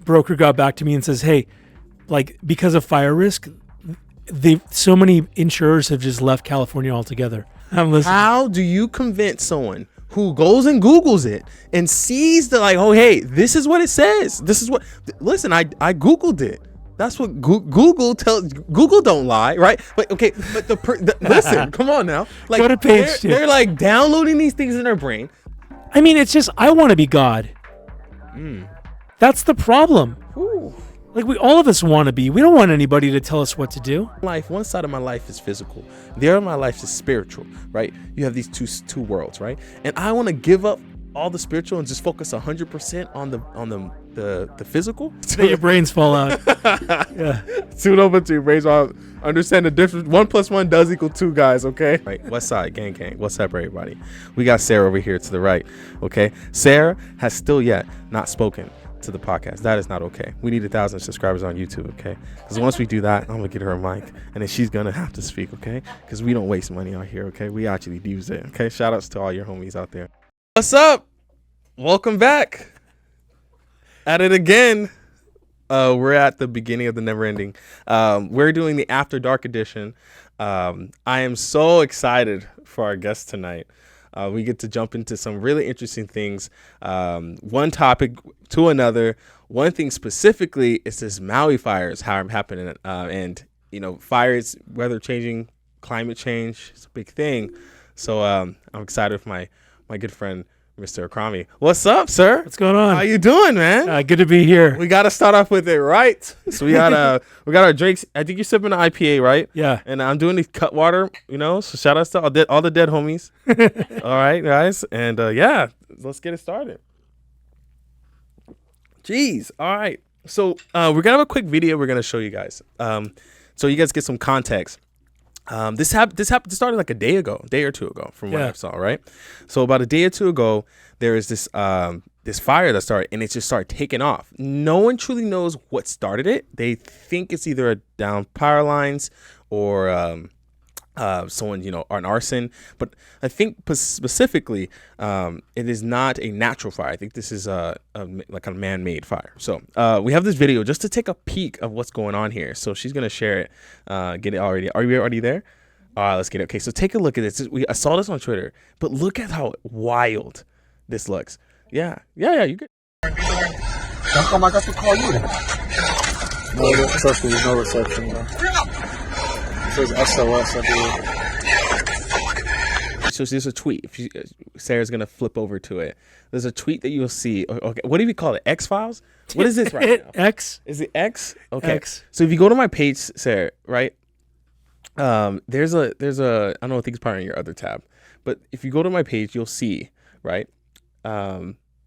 broker got back to me and says, hey, like because of fire risk, so many insurers have just left California altogether. How do you convince someone who goes and Googles it and sees the like, oh, hey, this is what it says. This is what, listen, I Googled it. That's what Google tells. Google don't lie, right? But okay, but listen, come on now. Like, go to page 2. They're like downloading these things in their brain. I mean, it's just, I want to be God. That's the problem. Ooh. Like all of us want to be. We don't want anybody to tell us what to do. One side of my life is physical. The other of my life is spiritual, right? You have these two worlds, right? And I want to give up all the spiritual and just focus 100% on the physical. So your brains fall out. Yeah. Tune over to your brains. Understand the difference. 1 + 1 does equal 2, guys. Okay. Right. West side, gang. What's up, everybody? We got Sarah over here to the right. Okay. Sarah has still yet not spoken to the podcast. That is not okay. We need 1,000 subscribers on YouTube. Okay. Because once we do that, I'm gonna get her a mic, and then she's gonna have to speak. Okay. Because we don't waste money out here. Okay. We actually use it. Okay. Shout outs to all your homies out there. What's up? Welcome back. At it again. We're at the beginning of the never ending. We're doing the After Dark edition. I am so excited for our guest tonight. We get to jump into some really interesting things. One topic to another. One thing specifically is this Maui fires, how happening, and fires, weather changing, climate change. It's a big thing. So I'm excited with my good friend, Mr. Akrami. What's up, sir? What's going on? How you doing, man? Good to be here. We got to start off with it right. So we got our drinks. I think you're sipping an IPA, right? Yeah. And I'm doing the cut water, So shout out to all the dead homies. All right, guys. And yeah, let's get it started. Jeez. All right. So we're gonna have a quick video we're gonna show you guys. So you guys get some context. This started like a day or two ago from what I saw, right? So about a day or two ago, there is this fire that started, and it just started taking off. No one truly knows what started it. They think it's either down power lines or someone, an arson. But I think specifically, it is not a natural fire. I think this is like a man-made fire. So we have this video just to take a peek of what's going on here. So she's gonna share it. Get it already. Are we already there? All right, let's get it. Okay, so take a look at this. I saw this on Twitter, but look at how wild this looks. Yeah. You get. Don't come. I got to call you. No, trust me. There's no reception, bro. It says SOS, I believe. So there's a tweet. Sarah's gonna flip over to it. There's a tweet that you'll see. Okay, what do we call it? X Files? What is this right now? X? Is it X? Okay. X. So if you go to my page, Sarah, right? There's a I don't know, I think it's probably in your other tab, but if you go to my page, you'll see, right?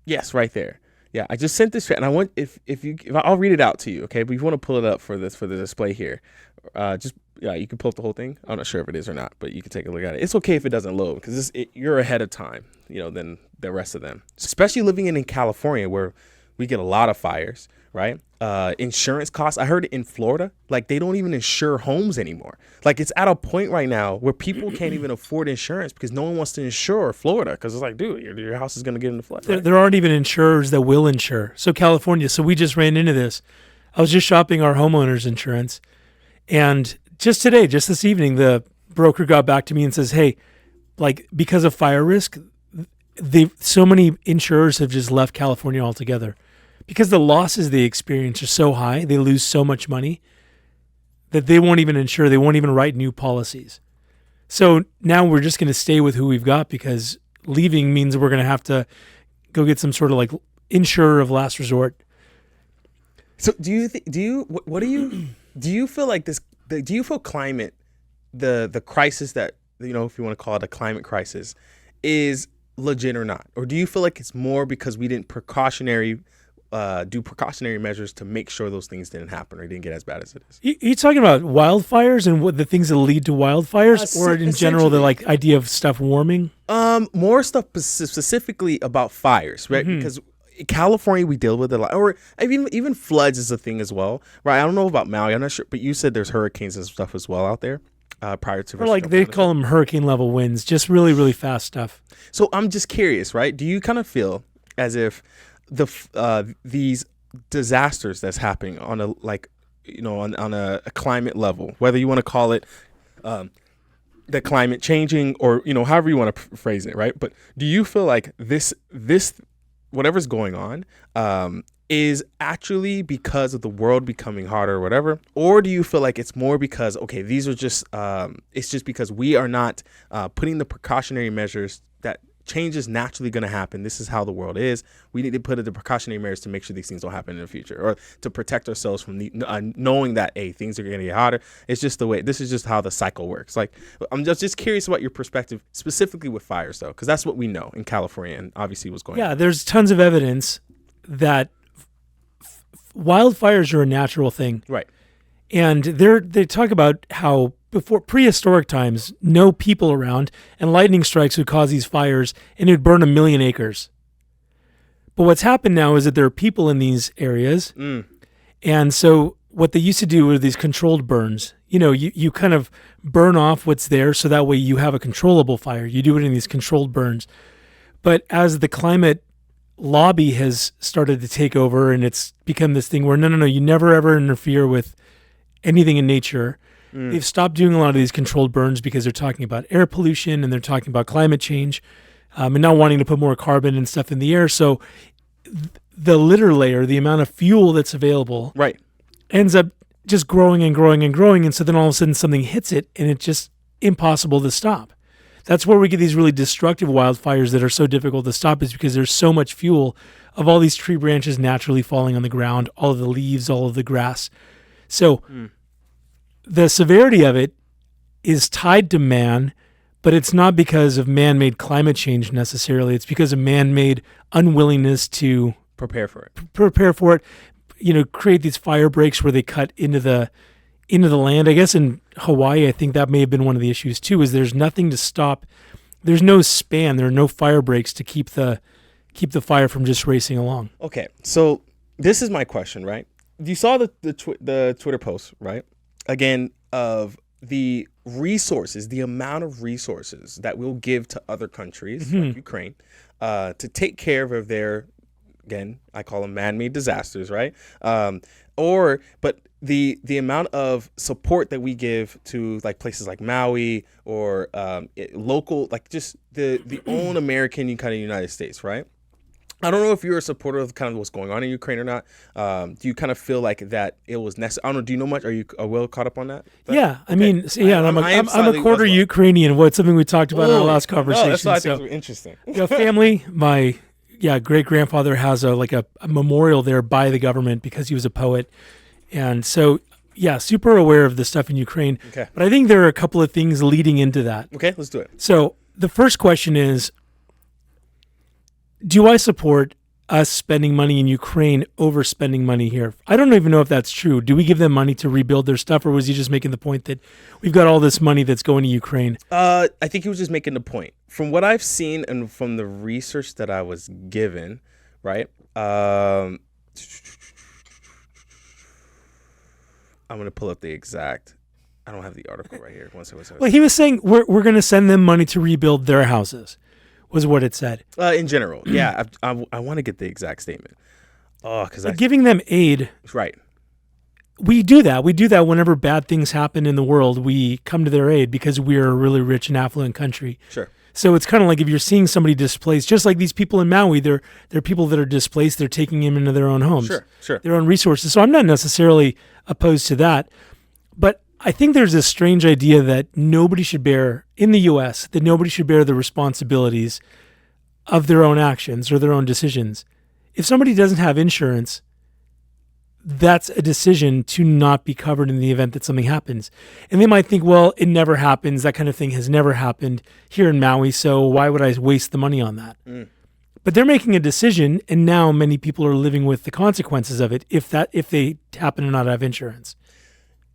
Yes, right there. Yeah, I just sent this, and I want if I'll read it out to you, okay? But if you want to pull it up for the display here, you can pull up the whole thing. I'm not sure if it is or not, but you can take a look at it. It's okay if it doesn't load because you're ahead of time, than the rest of them. Especially living in California where we get a lot of fires, right? Insurance costs. I heard in Florida, like they don't even insure homes anymore. Like it's at a point right now where people can't even afford insurance because no one wants to insure Florida because it's like, dude, your house is going to get in the flood. Right? There aren't even insurers that will insure. So California, so we just ran into this. I was just shopping our homeowners insurance, and just this evening, the broker got back to me and says, hey, like because of fire risk, so many insurers have just left California altogether because the losses they experience are so high. They lose so much money that they won't even insure. They won't even write new policies. So now we're just going to stay with who we've got because leaving means we're going to have to go get some sort of like insurer of last resort. So do you feel like this? Do you feel climate, the crisis that, if you want to call it a climate crisis, is legit or not? Or do you feel like it's more because we didn't do precautionary measures to make sure those things didn't happen or didn't get as bad as it is? You talking about wildfires and what the things that lead to wildfires, or in general the like idea of stuff warming? More stuff specifically about fires, right? Mm-hmm. Because in California we deal with it a lot, or even floods is a thing as well, right? I don't know about Maui, I'm not sure, but you said there's hurricanes and stuff as well out there. Prior to, or like they call them hurricane level winds, just really, really fast stuff. So I'm just curious, right? Do you kind of feel as if these disasters that's happening on a on a climate level, whether you want to call it the climate changing or however you want to phrase it, right? But do you feel like this whatever's going on is actually because of the world becoming hotter or whatever, or do you feel like it's more because these are just it's just because we are not putting the precautionary measures that change is naturally going to happen. This is how the world is. We need to put the precautionary measures to make sure these things don't happen in the future, or to protect ourselves from knowing that things are going to get hotter. It's just the way. This is just how the cycle works. Like, I'm just curious about your perspective specifically with fires, though, because that's what we know in California and obviously what's going on. Yeah, there's tons of evidence that wildfires are a natural thing, right? And they talk about how before prehistoric times, no people around, and lightning strikes would cause these fires, and it would burn 1 million acres. But what's happened now is that there are people in these areas, and so what they used to do were these controlled burns. You kind of burn off what's there, so that way you have a controllable fire. You do it in these controlled burns. But as the climate lobby has started to take over, and it's become this thing where no, you never ever interfere with anything in nature. They've stopped doing a lot of these controlled burns because they're talking about air pollution and they're talking about climate change, and not wanting to put more carbon and stuff in the air. So the litter layer, the amount of fuel that's available, right, ends up just growing and growing and growing. And so then all of a sudden something hits it and it's just impossible to stop. That's where we get these really destructive wildfires that are so difficult to stop, is because there's so much fuel of all these tree branches naturally falling on the ground, all of the leaves, all of the grass. So the severity of it is tied to man, but it's not because of man-made climate change necessarily. It's because of man-made unwillingness to prepare for it. Create these fire breaks where they cut into the land. I guess in Hawaii, I think that may have been one of the issues too, is there's nothing to stop. There's no span. There are no fire breaks to keep the fire from just racing along. Okay, so this is my question, right? You saw the Twitter post, right? Again, of the resources, the amount of resources that we'll give to other countries like Ukraine to take care of their, again, I call them man-made disasters, right? But the amount of support that we give to like places like Maui or local, like just the own American kind of United States, right? I don't know if you're a supporter of kind of what's going on in Ukraine or not. Do you kind of feel like that it was necessary? I don't know. Do you know much? Are you well caught up on that? Yeah, I mean, I'm a quarter Ukrainian. What's something we talked about in our last conversation. That's what I think is interesting. Family, my great grandfather has a memorial there by the government because he was a poet, and so super aware of the stuff in Ukraine. Okay. But I think there are a couple of things leading into that. Okay, let's do it. So the first question is, do I support us spending money in Ukraine over spending money here? I don't even know if that's true. Do we give them money to rebuild their stuff, or was he just making the point that we've got all this money that's going to Ukraine? I think he was just making the point. From what I've seen and from the research that I was given, right? I'm going to pull up the exact. I don't have the article right here. One second. Well, he was saying we're going to send them money to rebuild their houses, was what it said. In general, yeah. I want to get the exact statement. Because giving them aid, right? We do that. We do that whenever bad things happen in the world. We come to their aid because we're a really rich and affluent country. Sure. So it's kind of like if you're seeing somebody displaced, just like these people in Maui, they're people that are displaced. They're taking them into their own homes, sure, their own resources. So I'm not necessarily opposed to that, but I think there's this strange idea that nobody should bear in the U.S. that nobody should bear the responsibilities of their own actions or their own decisions. If somebody doesn't have insurance, that's a decision to not be covered in the event that something happens. And they might think, well, it never happens. That kind of thing has never happened here in Maui, so why would I waste the money on that? But they're making a decision, and now many people are living with the consequences of it if they happen to not have insurance.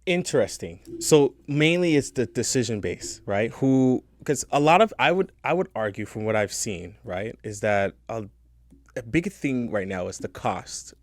Interesting. So mainly it's the decision base, right? Because a lot of, I would argue from what I've seen, right, is that a big thing right now is the cost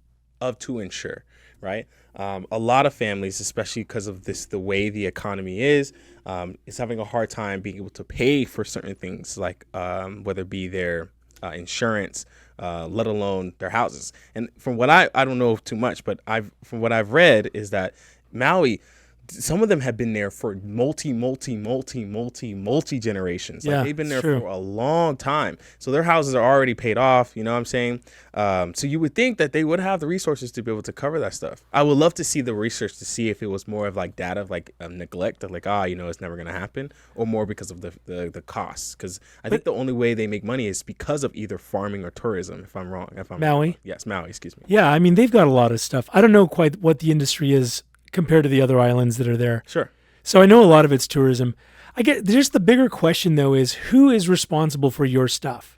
to insure, right? A lot of families, especially because of the way the economy is having a hard time being able to pay for certain things, like whether it be their insurance let alone their houses. And from what I don't know too much, but from what I've read is that Maui, some of them have been there for multi generations. Yeah, Like they've been there true. for a long time. So their houses are already paid off. You know what I'm saying? So you would think that they would have the resources to be able to cover that stuff. I would love to see the research to see if it was more of like data of like neglect of like, it's never going to happen, or more because of the costs. Because I think the only way they make money is because of either farming or tourism, if I'm wrong. Maui? Yes, Maui, excuse me. Yeah, I mean, they've got a lot of stuff. I don't know quite what the industry is compared to the other islands that are there. Sure. So I know a lot of it's tourism. I get just the bigger question though is who is responsible for your stuff?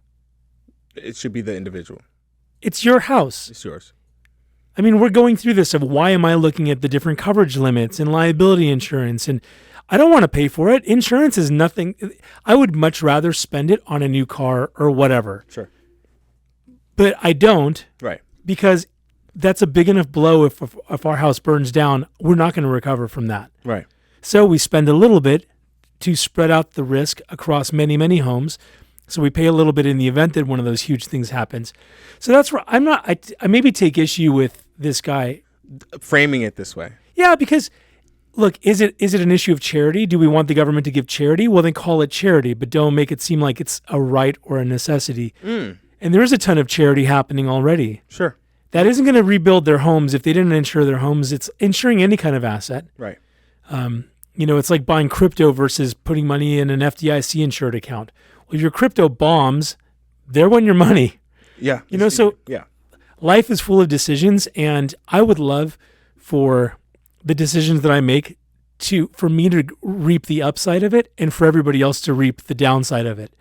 It should be the individual. It's your house. It's yours. I mean, we're going through this of why am I looking at the different coverage limits and liability insurance, and I don't want to pay for it. Insurance is nothing. I would much rather spend it on a new car or whatever. Sure. But I don't. Right. Because that's a big enough blow. If our house burns down, we're not going to recover from that. Right. So we spend a little bit to spread out the risk across many, many homes. So we pay a little bit in the event that one of those huge things happens. So that's where I maybe take issue with this guy Framing it this way. Yeah, because look, is it an issue of charity? Do we want the government to give charity? Well, then call it charity, but don't make it seem like it's a right or a necessity. And there is a ton of charity happening already. Sure. That isn't going to rebuild their homes if they didn't insure their homes. It's insuring any kind of asset. Right. It's like buying crypto versus putting money in an FDIC insured account. Well, if your crypto bombs, they want your money. Yeah. So yeah. Life is full of decisions, and I would love for the decisions that I make for me to reap the upside of it and for everybody else to reap the downside of it.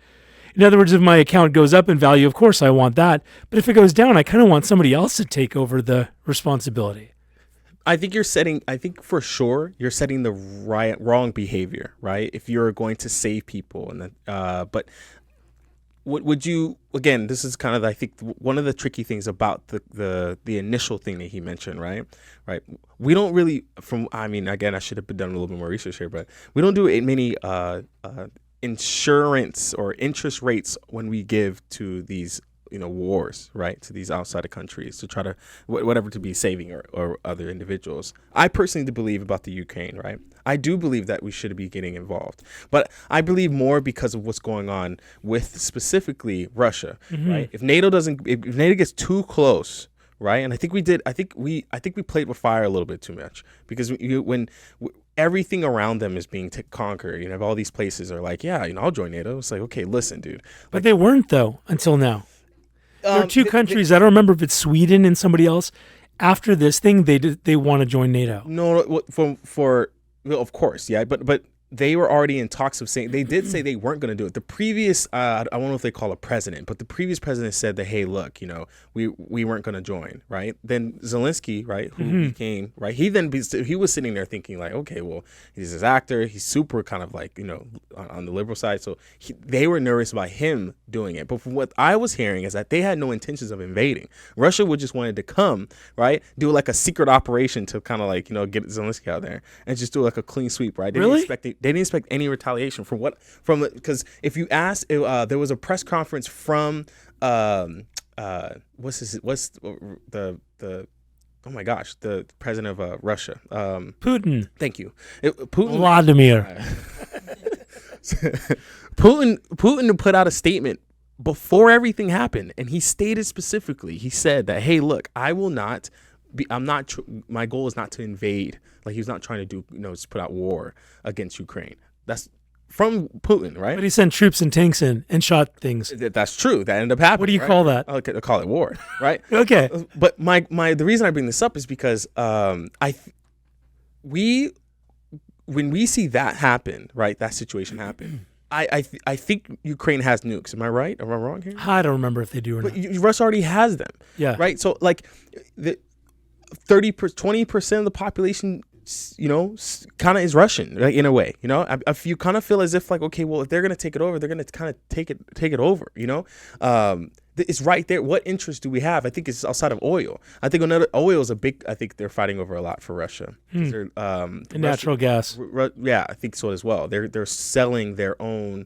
In other words, if my account goes up in value, of course I want that. But if it goes down, I kind of want somebody else to take over the responsibility. I think for sure you're setting the wrong behavior, right? If you're going to save people, but would you, again, this is kind of, I think, one of the tricky things about the initial thing that he mentioned, right? We don't really, again, I should have done a little bit more research here, but we don't do many insurance or interest rates when we give to these wars, right, to these outside of countries to try to whatever to be saving or other individuals. I personally do believe about the Ukraine, right? I do believe that we should be getting involved, but I believe more because of what's going on with specifically Russia, right? If NATO gets too close, right? And I think we played with fire a little bit too much, because when everything around them is being conquered, all these places are like, yeah, I'll join NATO. It's like, okay, listen, dude. But they weren't, though, until now. There are two countries. I don't remember if it's Sweden and somebody else. After this thing, they want to join NATO. No, well, of course, yeah, but they were already in talks of saying, they did say they weren't going to do it. The previous, I don't know if they call a president, but the previous president said that, hey, look, we weren't going to join, right? Then Zelensky, right, who became, right, he was sitting there thinking like, okay, well, he's this actor, he's super kind of like, on the liberal side, so they were nervous about him doing it. But from what I was hearing is that they had no intentions of invading. Russia would just wanted to come, right, do like a secret operation to kind of like, get Zelensky out there and just do like a clean sweep, right? Really? They didn't expect any retaliation because if you asked, there was a press conference from what's the oh my gosh, the president of Russia, Putin. Thank you, Putin. Vladimir. Putin put out a statement before everything happened, and he stated specifically, he said that, hey, look, I will not be, my goal is not to invade. Like, he's not trying to do, just put out war against Ukraine. That's from Putin, right? But he sent troops and tanks in and shot things. That's true. That ended up happening. What do you right? call that? I call it war, right? Okay. But the reason I bring this up is because when we see that happen, right, that situation happen, I think Ukraine has nukes. Am I right? Am I wrong here? I don't remember if they do or not. But Russia already has them. Yeah. Right. So like, 20% of the population, kind of is Russian, right, in a way. If you kind of feel as if like, okay, well, if they're gonna take it over, they're gonna kind of take it over. It's right there. What interest do we have? I think it's outside of oil. I think oil is a big. I think they're fighting over a lot for Russia. Natural gas. Yeah, I think so as well. They're selling their own.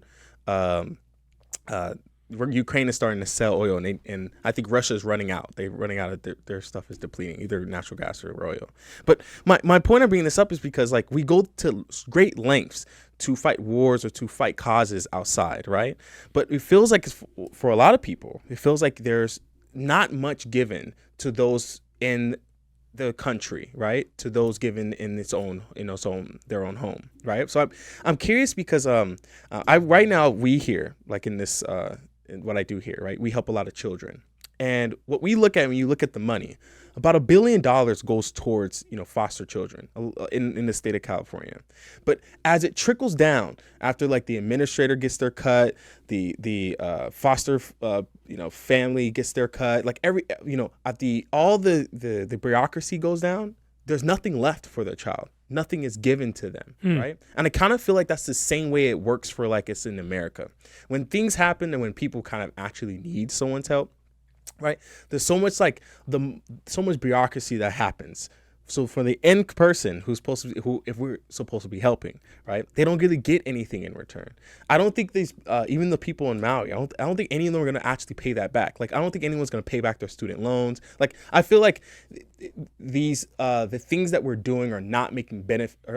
Ukraine is starting to sell oil, and I think Russia is running out. They're running out of their stuff is depleting, either natural gas or oil. But my point of bringing this up is because like we go to great lengths to fight wars or to fight causes outside, right? But it feels like for a lot of people, it feels like there's not much given to those in the country, right? To those given in their own home, right? So I'm curious because right now we here, like in this in what I do here, right? We help a lot of children, and what we look at when you look at the money, about $1 billion goes towards foster children in the state of California. But as it trickles down after like the administrator gets their cut, the foster family gets their cut, like all the bureaucracy goes down, there's nothing left for the child. Nothing is given to them, right? And I kind of feel like that's the same way it works for like it's in America. When things happen and when people kind of actually need someone's help, right? There's so much so much bureaucracy that happens. So for the end person who's supposed to be, if we're supposed to be helping, right? They don't really get anything in return. I don't think these, even the people in Maui, I don't think any of them are going to actually pay that back. Like, I don't think anyone's going to pay back their student loans. Like, I feel like these, the things that we're doing are not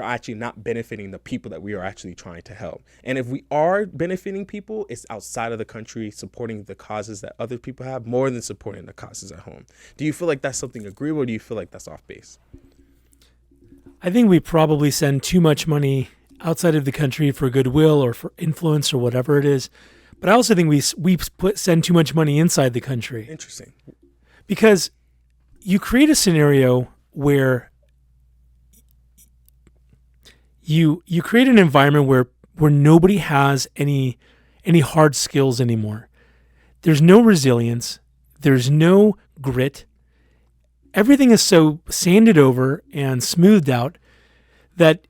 actually not benefiting the people that we are actually trying to help. And if we are benefiting people, it's outside of the country, supporting the causes that other people have more than supporting the causes at home. Do you feel like that's something agreeable, or do you feel like that's off base? I think we probably send too much money outside of the country for goodwill or for influence or whatever it is. But I also think we send too much money inside the country. Interesting. Because you create a scenario where you create an environment where nobody has any hard skills anymore. There's no resilience. There's no grit. Everything is so sanded over and smoothed out that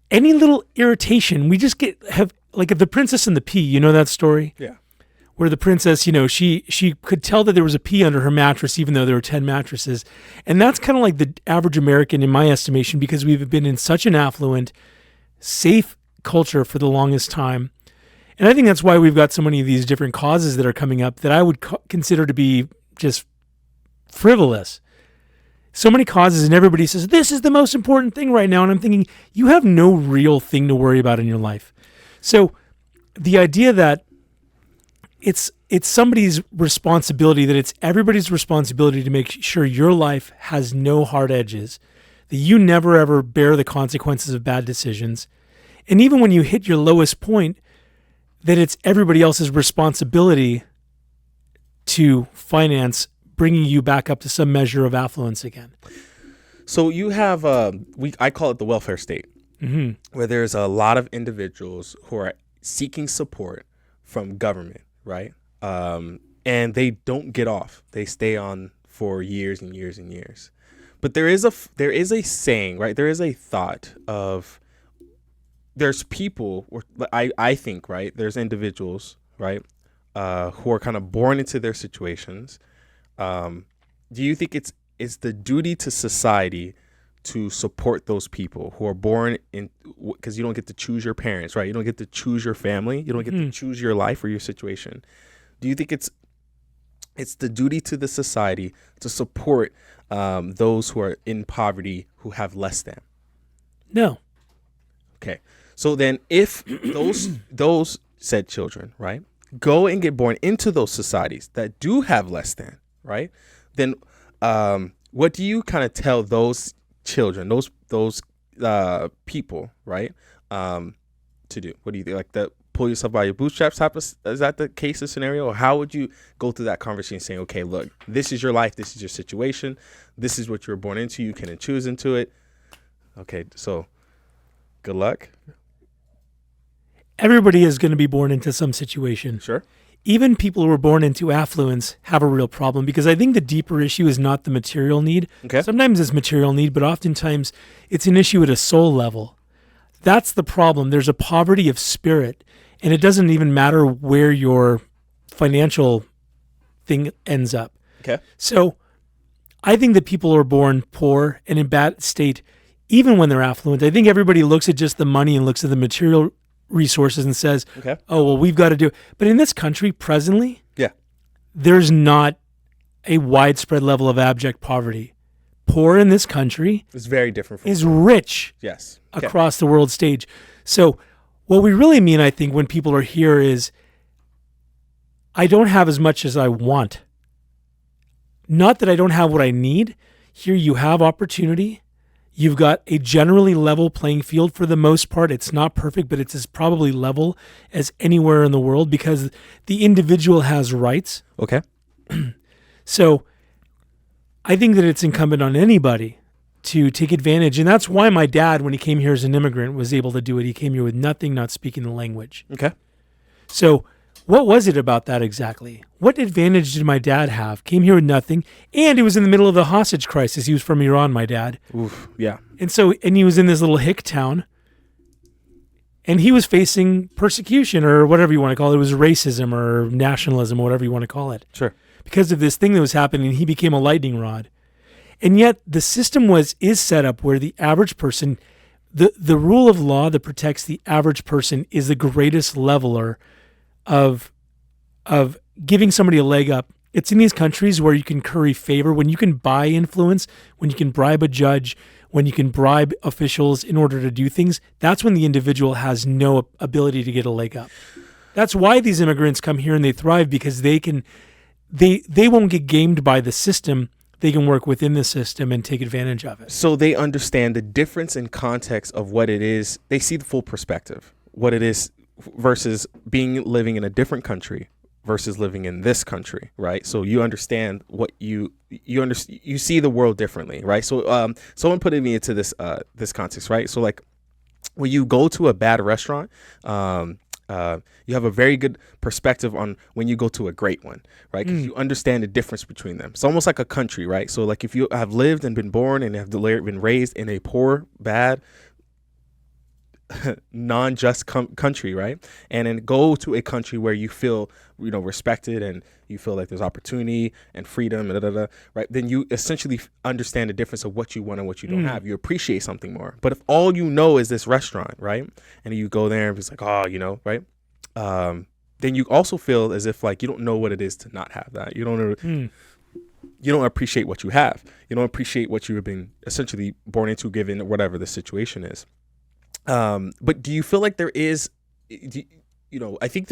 any little irritation, we just have like The Princess and the Pea. You know that story? Yeah. Where the princess, she could tell that there was a pea under her mattress, even though there were 10 mattresses. And that's kind of like the average American in my estimation, because we've been in such an affluent, safe culture for the longest time. And I think that's why we've got so many of these different causes that are coming up that I would consider to be just frivolous. So many causes, and everybody says, this is the most important thing right now. And I'm thinking, you have no real thing to worry about in your life. So the idea that it's somebody's responsibility, that it's everybody's responsibility to make sure your life has no hard edges, that you never ever bear the consequences of bad decisions. And even when you hit your lowest point, that it's everybody else's responsibility to finance bringing you back up to some measure of affluence again. So you have, I call it the welfare state, where there's a lot of individuals who are seeking support from government, right? And they don't get off. They stay on for years and years and years. But there is a saying, right? There is a thought of, there's people, I think, right? There's individuals, right? Who are kind of born into their situations. Do you think it's the duty to society to support those people who are born in, because you don't get to choose your parents, right? You don't get to choose your family. You don't get to choose your life or your situation. Do you think it's the duty to the society to support those who are in poverty, who have less than? No. Okay. So then if those said children, right, go and get born into those societies that do have less than, right, then what do you kind of tell those children, those people, right, to do? What do you think? Like, the pull yourself by your bootstraps type of, is that the case or scenario? Or how would you go through that conversation saying, okay, look, this is your life, this is your situation, this is what you were born into, you can choose into it. Okay, so good luck. Everybody is going to be born into some situation. Sure. Even people who are born into affluence have a real problem, because I think the deeper issue is not the material need. Okay. Sometimes it's material need, but oftentimes it's an issue at a soul level. That's the problem. There's a poverty of spirit, and it doesn't even matter where your financial thing ends up. Okay. So I think that people are born poor and in bad state, even when they're affluent. I think everybody looks at just the money and looks at the material resources and says, Okay. oh, well, we've got to do it. But in this country presently, Yeah. there's not a widespread level of abject poverty. Poor in this country It's very different from is rich yes. Okay. across the world stage. So what we really mean, I think, when people are here is, I don't have as much as I want. Not that I don't have what I need. Here you have opportunity. You've got a generally level playing field for the most part. It's not perfect, but it's as probably level as anywhere in the world because the individual has rights. Okay. So I think that it's incumbent on anybody to take advantage. And that's why my dad, when he came here as an immigrant, was able to do it. He came here with nothing, not speaking the language. Okay. So what was it about that exactly? What advantage did my dad have? Came here with nothing. And he was in the middle of the hostage crisis. He was from Iran, my dad. Oof. Yeah. And he was in this little hick town. And he was facing persecution or whatever you want to call it. It was racism or nationalism or whatever you want to call it. Sure. Because of this thing that was happening, he became a lightning rod. And yet the system is set up where the average person, the rule of law that protects the average person is the greatest leveler of giving somebody a leg up. It's in these countries where you can curry favor, when you can buy influence, when you can bribe a judge, when you can bribe officials in order to do things. That's when the individual has no ability to get a leg up. That's why these immigrants come here and they thrive, because they won't get gamed by the system. They can work within the system and take advantage of it. So they understand the difference in context of what it is. They see the full perspective, what it is versus living in a different country versus living in this country, right? So you understand what you see the world differently, right? So someone put me into this context, right? So like when you go to a bad restaurant, you have a very good perspective on when you go to a great one, right? Because you understand the difference between them. It's almost like a country, right? So like if you have lived and been born and have been raised in a poor, bad, non-just country, right? And then go to a country where you feel, respected and you feel like there's opportunity and freedom, right? Then you essentially understand the difference of what you want and what you don't have. You appreciate something more. But if all you know is this restaurant, right? And you go there and it's like, right? Then you also feel as if like you don't know what it is to not have that. You don't appreciate what you have. You don't appreciate what you have been essentially born into, given whatever the situation is. But do you feel like there is, I think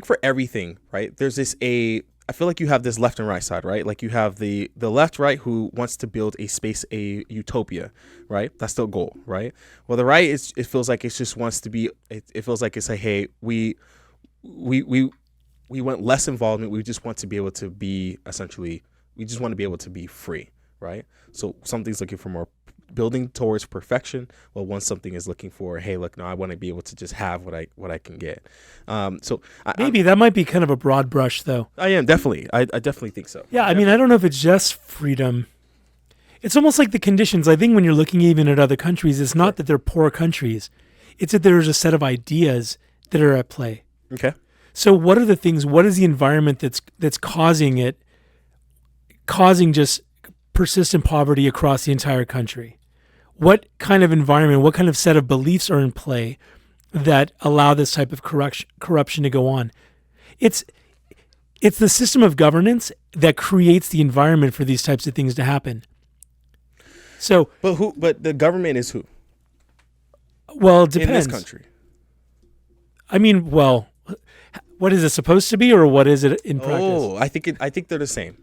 for everything, right? There's I feel like you have this left and right side, right? Like you have the left, right, who wants to build a utopia, right? That's the goal, right? Well, the right it feels like it just wants to be, it feels like it's like, hey, we want less involvement. We just want to be able to be we just want to be able to be free, right? So something's looking for more building towards perfection, while something is looking for, hey, look, no, I want to be able to just have what I can get. Maybe that might be kind of a broad brush, though. I am definitely. I definitely think so. Yeah, I mean, I don't know if it's just freedom. It's almost like the conditions. I think when you're looking even at other countries, it's not that they're poor countries. It's that there's a set of ideas that are at play. Okay. So what are the things? What is the environment that's causing just persistent poverty across the entire country? What kind of environment, what kind of set of beliefs are in play that allow this type of corruption to go on? It's the system of governance that creates the environment for these types of things to happen. So, but the government is who? Well, it depends. In this country. I mean, well, what is it supposed to be, or what is it in practice? Oh, I think they're the same.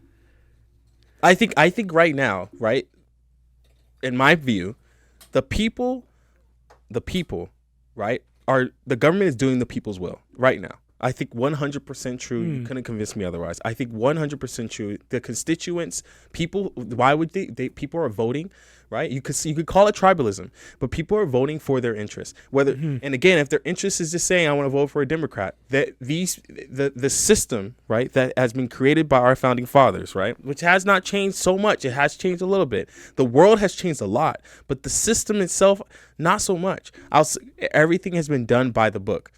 I think right now, right, in my view, the people, right, the government is doing the people's will right now. I think 100% true. You couldn't convince me otherwise. I think 100% true. The constituents, people, why would they people are voting, right? You could call it tribalism, but people are voting for their interests. Whether and again, if their interest is just saying I want to vote for a Democrat, that the system, right, that has been created by our founding fathers, right, which has not changed so much. It has changed a little bit. The world has changed a lot, but the system itself, not so much. Everything has been done by the book.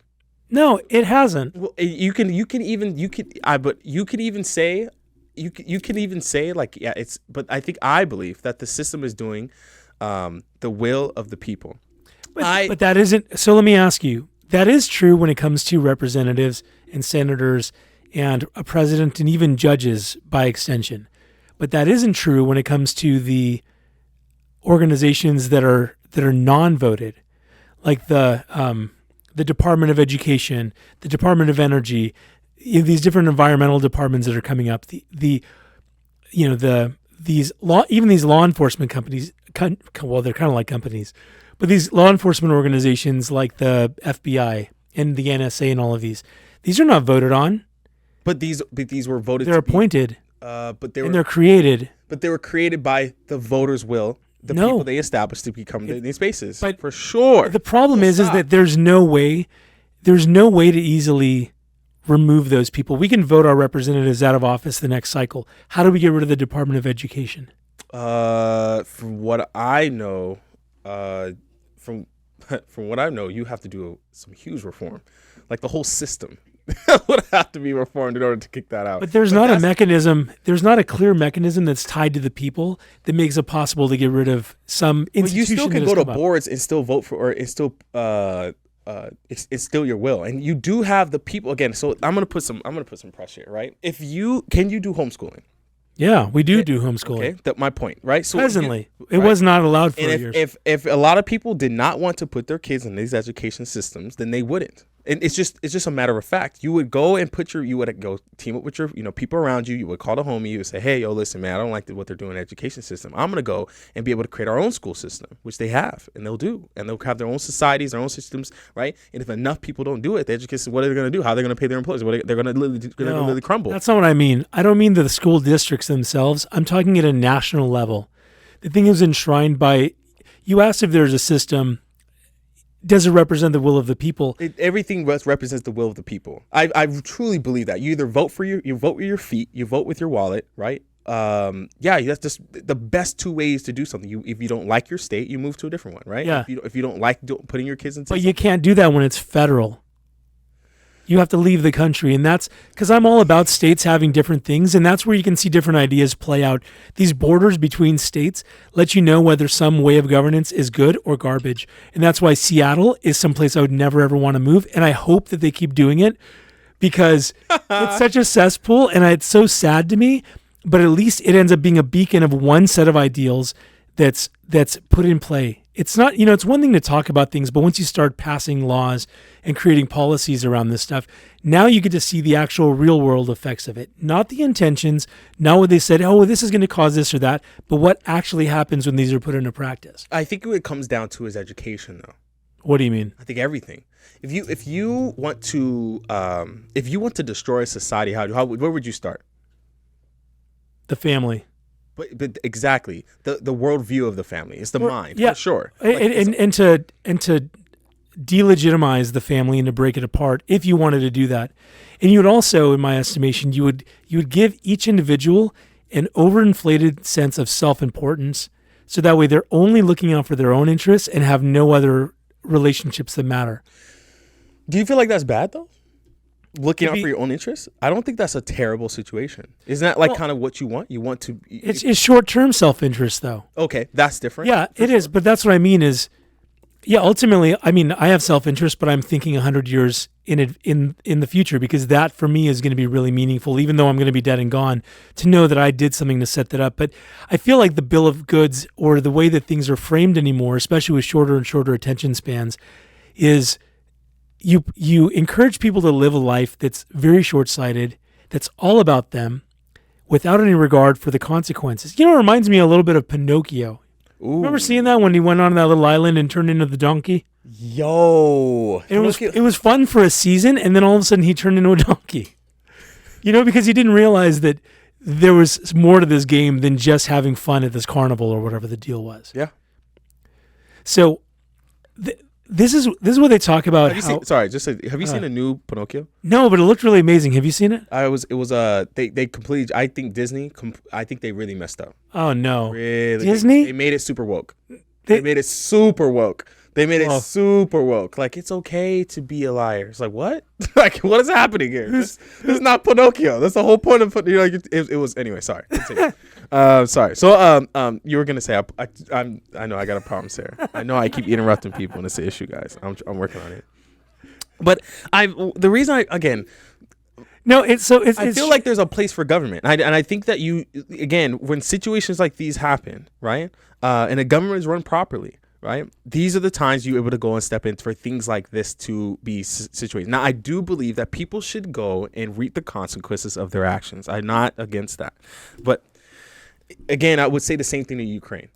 No, it hasn't. Well, you can even say like, yeah, it's, but I believe that the system is doing the will of the people. But that isn't. So let me ask you, that is true when it comes to representatives and senators and a president and even judges by extension. But that isn't true when it comes to the organizations that are non-voted, like the Department of Education, the Department of Energy, these different environmental departments that are coming up. Even these law enforcement companies. Well, they're kind of like companies, but these law enforcement organizations like the FBI and the NSA and all of these are not voted on. But these were voted. They're appointed. They're created. But they were created by the voters' will. The people they established to become these spaces. But for sure. The problem is that there's no way to easily remove those people. We can vote our representatives out of office the next cycle. How do we get rid of the Department of Education? From what I know, from what I know, you have to do some huge reform, like the whole system would have to be reformed in order to kick that out. But there's not a mechanism. There's not a clear mechanism that's tied to the people that makes it possible to get rid of some institution. But you still can go to boards and still vote for, or it's still it's still your will, and you do have the people again. So I'm gonna put some pressure here, right? Can you do homeschooling? Yeah, we do homeschooling. Okay, that's my point, right? So presently, it was not allowed for years. If a lot of people did not want to put their kids in these education systems, then they wouldn't. And it's just a matter of fact. You would go and you would go team up with your people around you. You would call the homie. You would say, hey, yo, listen, man, I don't like what they're doing in the education system. I'm gonna go and be able to create our own school system, which they have, and they'll do, and they'll have their own societies, their own systems, right? And if enough people don't do it, the education, what are they gonna do? How are they gonna pay their employees? They're gonna literally crumble. That's not what I mean. I don't mean the school districts themselves. I'm talking at a national level. The thing is enshrined by. You asked if there's a system. Does it represent the will of the people? Everything represents the will of the people. I truly believe that. You either vote you vote with your feet, you vote with your wallet, right? That's just the best two ways to do something. If you don't like your state, you move to a different one, right? Yeah. If you don't like putting your kids into, but you can't do that when it's federal. You have to leave the country, and that's because I'm all about states having different things, and that's where you can see different ideas play out. These borders between states let you know whether some way of governance is good or garbage, and that's why Seattle is someplace I would never ever want to move, and I hope that they keep doing it because it's such a cesspool, and it's so sad to me, but at least it ends up being a beacon of one set of ideals that's put in play. It's not, it's one thing to talk about things, but once you start passing laws and creating policies around this stuff, now you get to see the actual real world effects of it. Not the intentions, not what they said, oh, this is going to cause this or that, but what actually happens when these are put into practice. I think what it comes down to is education, though. What do you mean? I think everything. If you want to destroy a society, where would you start? The family. But exactly the worldview of the family. It's the mind, yeah, for sure. And to delegitimize the family and to break it apart, if you wanted to do that, and you would also, in my estimation, you would give each individual an overinflated sense of self-importance, so that way they're only looking out for their own interests and have no other relationships that matter. Do you feel like that's bad though? Looking out for your own interests? I don't think that's a terrible situation. Isn't that kind of what you want? You want to... It's short-term self-interest, though. Okay, that's different. Yeah, it is. But that's what I mean is, ultimately, I have self-interest, but I'm thinking 100 years in the future, because that, for me, is going to be really meaningful, even though I'm going to be dead and gone, to know that I did something to set that up. But I feel like the bill of goods, or the way that things are framed anymore, especially with shorter and shorter attention spans, is... You encourage people to live a life that's very short-sighted, that's all about them, without any regard for the consequences. It reminds me a little bit of Pinocchio. Ooh. Remember seeing that when he went on that little island and turned into the donkey? Yo. It was fun for a season, and then all of a sudden he turned into a donkey. Because he didn't realize that there was more to this game than just having fun at this carnival or whatever the deal was. Yeah. So... This is what they talk about. Have you seen a new Pinocchio? No, but it looked really amazing. Have you seen it? They completely, I think Disney, I think they really messed up. Oh no. Really? Disney? They made it super woke. They made it super woke. They made it super woke. Like, it's okay to be a liar. It's like, what? Like, what is happening here? This is not Pinocchio. That's the whole point of it was anyway. Sorry. Sorry. So you were gonna say I know I got a problem, Sarah. I know I keep interrupting people, and it's an issue, guys. I'm working on it. But the reason again, No, I feel like there's a place for government. And I think that again, when situations like these happen, right, and a government is run properly, right, these are the times you're able to go and step in for things like this to be situated. Now, I do believe that people should go and reap the consequences of their actions. I'm not against that. But again, I would say the same thing to Ukraine.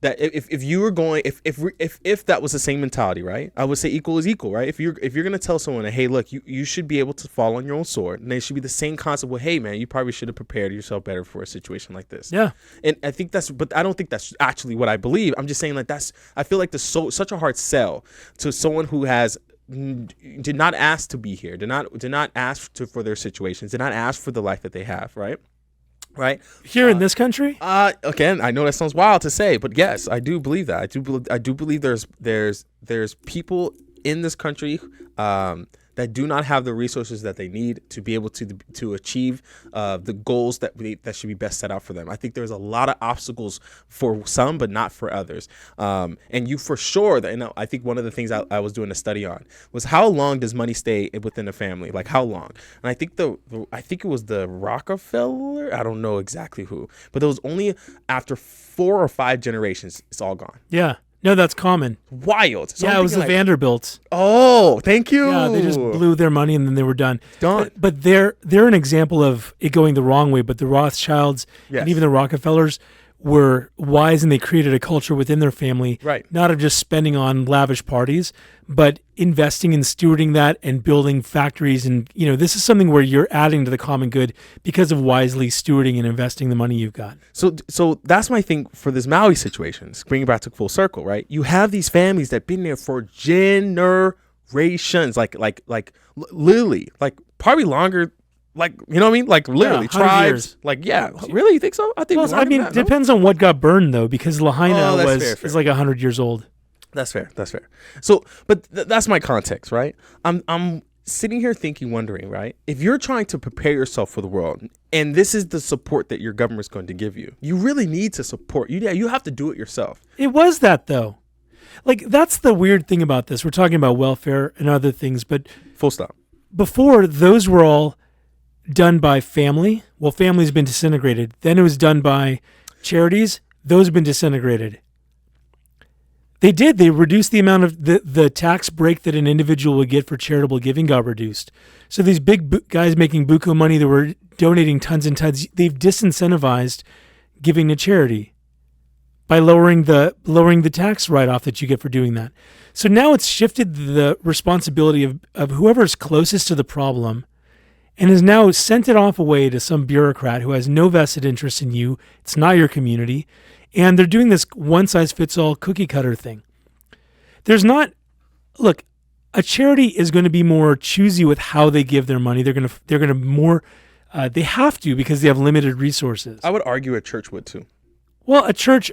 That if you were going, if that was the same mentality, right? I would say equal is equal, right? If you're going to tell someone, hey, look, you should be able to fall on your own sword, and they should be the same concept. Well, hey, man, you probably should have prepared yourself better for a situation like this. Yeah. And I think but I don't think that's actually what I believe. I'm just saying like I feel like there's such a hard sell to someone who did not ask to be here, did not ask for their situations, did not ask for the life that they have, right? Right here in this country. Again, I know that sounds wild to say, but yes, I do believe that. I do believe there's people in this country that do not have the resources that they need to be able to achieve the goals that should be best set out for them. I think there's a lot of obstacles for some, but not for others. And you for sure, I think one of the things I was doing a study on was how long does money stay within a family? Like how long? And I think I think it was the Rockefeller. I don't know exactly who, but it was only after 4 or 5 generations, it's all gone. Yeah. No, that's common. Wild. So yeah, it was the Vanderbilts. Oh, thank you. Yeah, they just blew their money and then they were done. Done. But they're an example of it going the wrong way. But the Rothschilds and even the Rockefellers were wise, and they created a culture within their family, right, not of just spending on lavish parties, but investing and stewarding that and building factories. And, this is something where you're adding to the common good because of wisely stewarding and investing the money you've got. So that's my thing for this Maui situation. Bringing it back to full circle, right? You have these families that been there for generations, like literally, like probably longer. Like, you know what I mean? Like literally tribes. Years. Like, yeah, really? You think so? I think. Well, it depends on what got burned though, because Lahaina is like 100 years old. That's fair. So, but that's my context, right? I'm sitting here wondering, right? If you're trying to prepare yourself for the world, and this is the support that your government's going to give you, you really need to support. You have to do it yourself. It was that though. Like, that's the weird thing about this. We're talking about welfare and other things, but full stop. Before, those were all done by family. Well, family's been disintegrated. Then it was done by charities. Those have been disintegrated. They reduced the amount of the tax break that an individual would get for charitable giving got reduced. So these big guys making buku money that were donating tons and tons, they've disincentivized giving to charity by lowering the tax write-off that you get for doing that. So now it's shifted the responsibility of whoever's closest to the problem and has now sent it off away to some bureaucrat who has no vested interest in you. It's not your community. And they're doing this one-size-fits-all cookie-cutter thing. Look, a charity is going to be more choosy with how they give their money. They're going to more, they have to because they have limited resources. I would argue a church would too. Well, a church,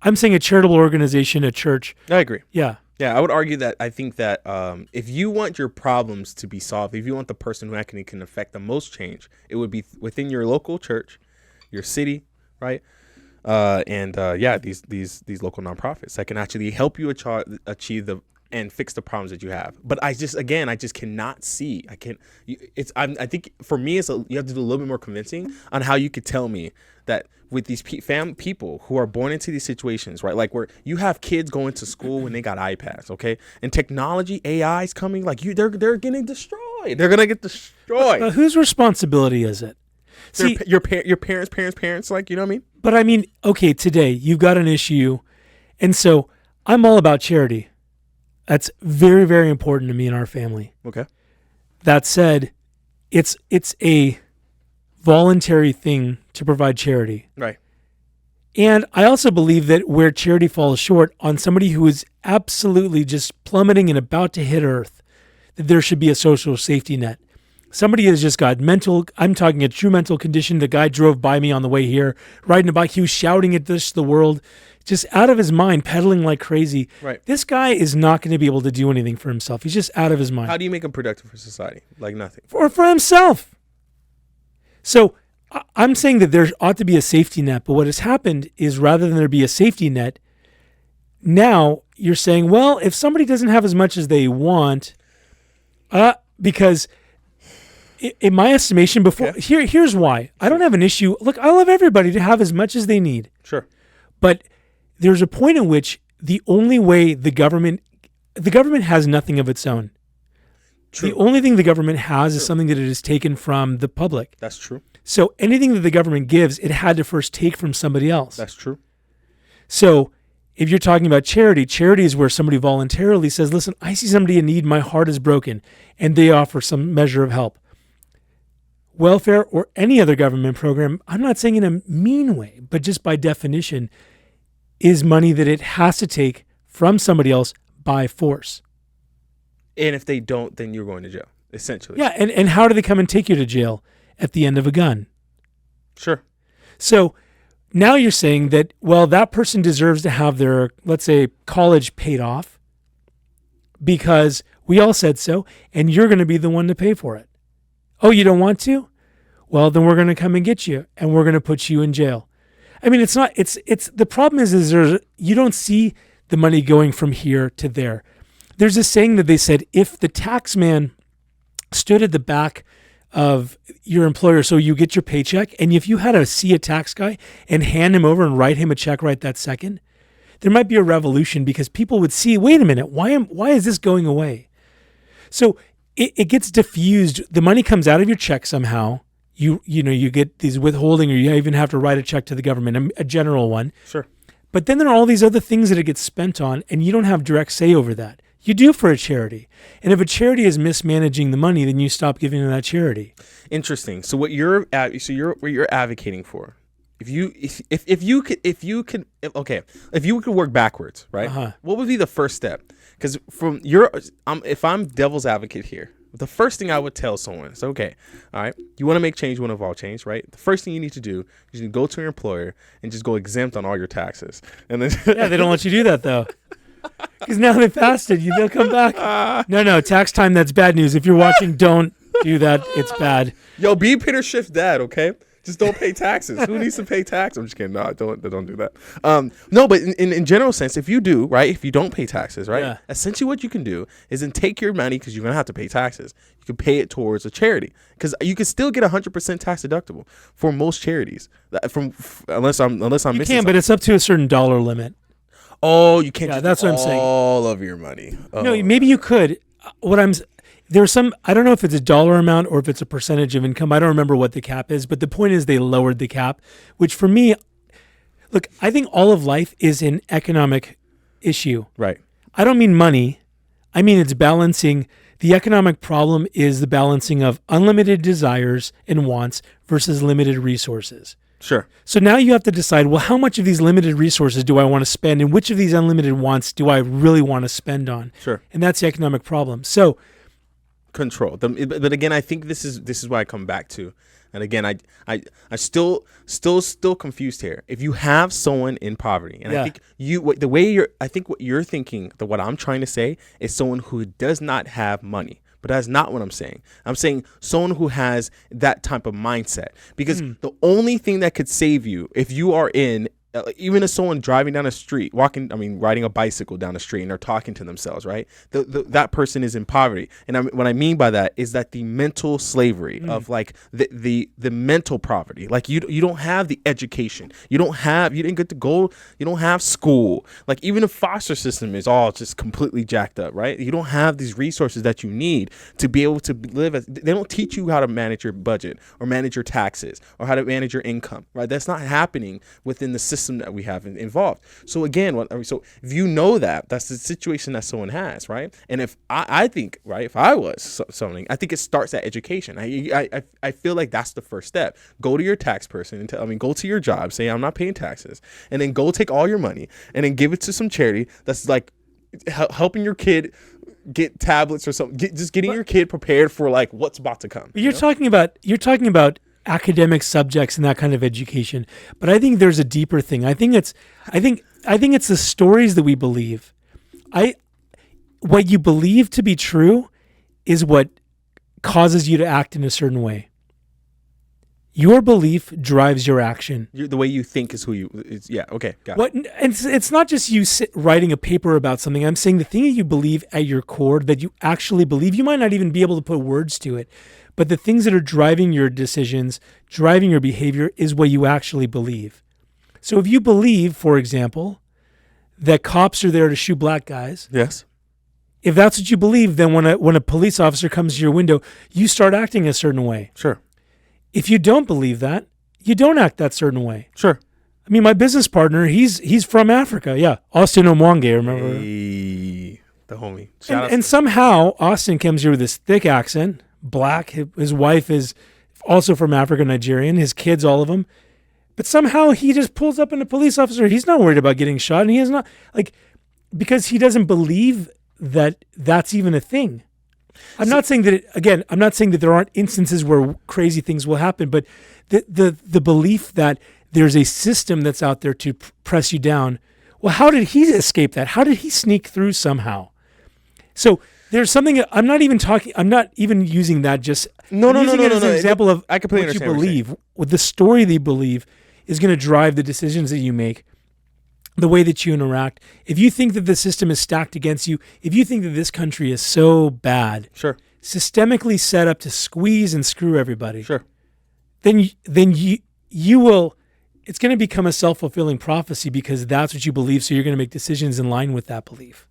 I'm saying a charitable organization, a church. I agree. Yeah. Yeah, I would argue that I think that if you want your problems to be solved, if you want the person who actually can affect the most change, it would be within your local church, your city, right? These local nonprofits that can actually help you achieve and fix the problems that you have. But I just cannot see. I think for me, you have to do a little bit more convincing on how you could tell me that with these people who are born into these situations, right? Like where you have kids going to school when they got iPads, okay? And technology, AI is coming, like they're getting destroyed. They're gonna get destroyed. But whose responsibility is it? See, your parents, like, you know what I mean? But I mean, okay, today you've got an issue, and so I'm all about charity. That's very, very important to me and our family. Okay. That said, it's a voluntary thing to provide charity. Right. And I also believe that where charity falls short on somebody who is absolutely just plummeting and about to hit earth, that there should be a social safety net. Somebody has just got I'm talking a true mental condition. The guy drove by me on the way here, riding a bike. He was shouting at the world, just out of his mind, pedaling like crazy. Right. This guy is not going to be able to do anything for himself. He's just out of his mind. How do you make him productive for society? Like nothing. For himself. So I'm saying that there ought to be a safety net, but what has happened is rather than there be a safety net, now you're saying, well, if somebody doesn't have as much as they want, Because in my estimation, here's why. I don't have an issue. Look, I love everybody to have as much as they need. Sure. But there's a point in which the only way the government has nothing of its own. True. The only thing the government has is something that it has taken from the public. That's true. So anything that the government gives, it had to first take from somebody else. That's true. So if you're talking about charity is where somebody voluntarily says, listen, I see somebody in need, my heart is broken, and they offer some measure of help. Welfare or any other government program, I'm not saying in a mean way, but just by definition, is money that it has to take from somebody else by force. And if they don't, then you're going to jail, essentially. Yeah, and how do they come and take you to jail? At the end of a gun. Sure. So now you're saying that, well, that person deserves to have their, let's say, college paid off because we all said so, and you're going to be the one to pay for it. Oh, you don't want to? Well, then we're going to come and get you, and we're going to put you in jail. I mean, it's the problem is you don't see the money going from here to there. There's a saying that they said, if the tax man stood at the back of your employer, so you get your paycheck, and if you had to see a tax guy and hand him over and write him a check right that second, there might be a revolution because people would see, wait a minute, why is this going away? So it gets diffused. The money comes out of your check somehow. You get these withholding, or you even have to write a check to the government, a general one. Sure. But then there are all these other things that it gets spent on, and you don't have direct say over that. You do for a charity. And if a charity is mismanaging the money, then you stop giving to that charity. Interesting. So what you're advocating for, if you could work backwards, right? Uh-huh. What would be the first step? Because if I'm devil's advocate here, the first thing I would tell someone is, okay, all right, you want to make change, you want to evolve change, right? The first thing you need to do is you go to your employer and just go exempt on all your taxes. And then yeah, they don't let you do that though. Because now they passed it. They'll come back. No, tax time, that's bad news. If you're watching, don't do that. It's bad. Yo, be Peter Schiff's dad, okay? Just don't pay taxes. Who needs to pay tax? I'm just kidding. No, don't do that. No, but in general sense, if you do, right, if you don't pay taxes, right, yeah. Essentially what you can do is then take your money, because you're going to have to pay taxes. You can pay it towards a charity, because you can still get 100% tax deductible for most charities. Unless I'm missing something. But it's up to a certain dollar limit. Oh, you can't. Yeah, that's what I'm saying. All of your money. Oh. No, maybe you could. There's some. I don't know if it's a dollar amount or if it's a percentage of income. I don't remember what the cap is, but the point is they lowered the cap, which for me, look, I think all of life is an economic issue. Right. I don't mean money. I mean it's balancing. The economic problem is the balancing of unlimited desires and wants versus limited resources. Sure. So now you have to decide, well, how much of these limited resources do I want to spend, and which of these unlimited wants do I really want to spend on? Sure. And that's the economic problem. So control. But again, I think this is why I come back to. And again, I still confused here. If you have someone in poverty, and I think what you're thinking, what I'm trying to say is someone who does not have money. But that's not what I'm saying. I'm saying someone who has that type of mindset. Because the only thing that could save you if you are in, even as someone driving down the street, riding a bicycle down the street, and they're talking to themselves, right? That person is in poverty. And what I mean by that is that the mental slavery of like the mental poverty, like you don't have the education, you didn't get to go, you don't have school, like even the foster system is all just completely jacked up, right? You don't have these resources that you need to be able to live. They don't teach you how to manage your budget or manage your taxes or how to manage your income, right? That's not happening within the system that we have involved. So again, so if you know that's the situation that someone has, right? And if I think, right, if I was something, I think it starts at education. I feel like that's the first step. Go to your tax person and go to your job, say I'm not paying taxes, and then go take all your money and then give it to some charity that's like helping your kid get tablets or something, just getting your kid prepared for like what's about to come. You're talking about academic subjects and that kind of education, but I think there's a deeper thing. I think it's the stories that we believe. What you believe to be true is what causes you to act in a certain way. Your belief drives your action. The way you think is who you. Yeah. Okay. Got What? it. And it's not just you writing a paper about something. I'm saying the thing that you believe at your core, that you actually believe. You might not even be able to put words to it, but the things that are driving your decisions, driving your behavior, is what you actually believe. So if you believe, for example, that cops are there to shoot black guys, Yes. if that's what you believe, then when a police officer comes to your window, you start acting a certain way. Sure. If you don't believe that, you don't act that certain way. Sure. I mean, my business partner, he's from Africa. Yeah. Austin Omwange, remember? Hey, the homie. And somehow Austin comes here with this thick accent, black. His wife is also from Africa, Nigerian, his kids, all of them. But somehow he just pulls up in a police officer. He's not worried about getting shot. And he is not, because he doesn't believe that that's even a thing. I'm not saying that, I'm not saying that there aren't instances where crazy things will happen, but the belief that there's a system that's out there to press you down. Well, how did he escape that? How did he sneak through somehow? So there's something, I'm not even using that just, No, as an example of I completely what you understand what you're saying. believe, with the story that you believe is going to drive the decisions that you make, the way that you interact. If you think that the system is stacked against you, if you think that this country is so bad, Sure. systemically set up to squeeze and screw everybody, Sure. then you will, it's going to become a self-fulfilling prophecy because that's what you believe. So you're going to make decisions in line with that belief.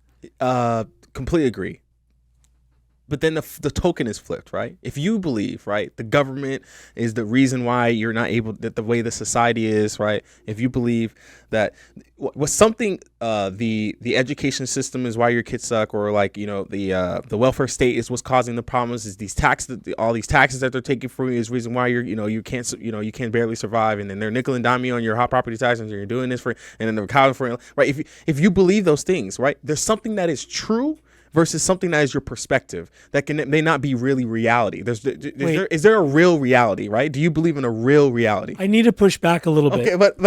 Completely agree. But then the token is flipped, right? If you believe, right, the government is the reason why you're not able, that the way the society is, right? If you believe that was something, the education system is why your kids suck, or the welfare state is what's causing the problems, is these taxes, all these taxes that they're taking from you is the reason why you can't barely survive, and then they're nickel and diming you on your hot property taxes, and you're doing this and then they're accounting for it, right? If you believe those things, right, there's something that is true versus something that is your perspective that may not be really reality. Is there a real reality, right? Do you believe in a real reality? I need to push back a little bit. Okay, but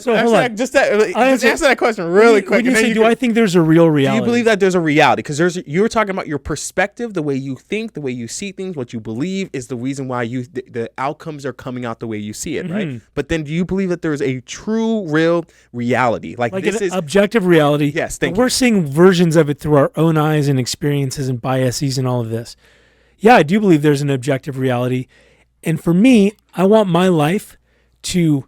So, hold on. just answer that question really quick. When you say, do I think there's a real reality? Do you believe that there's a reality? Because you were talking about your perspective, the way you think, the way you see things, what you believe is the reason why the outcomes are coming out the way you see it, right? But then do you believe that there's a true, real reality? Like this an is objective reality. Yes, thank you. We're seeing versions of it through our own eyes and experiences and biases and all of this. Yeah, I do believe there's an objective reality. And for me, I want my life to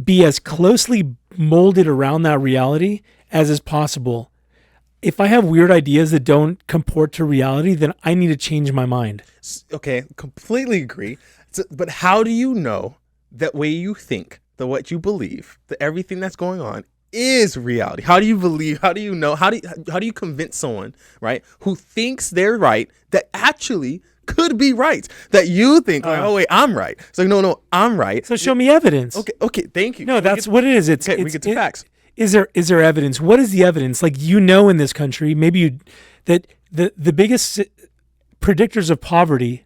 be as closely molded around that reality as is possible. If I have weird ideas that don't comport to reality, then I need to change my mind. Okay, completely agree. But how do you know that way you think, what you believe, that everything that's going on is reality? How do you believe? How do you know? How do you convince someone, right, who thinks they're right, that actually could be right, that you think, oh wait, I'm right? It's like, no, I'm right. So show me evidence. Okay, thank you. No, that's what it is. It's we get to facts. Is there evidence? What is the evidence? Like, in this country, that the biggest predictors of poverty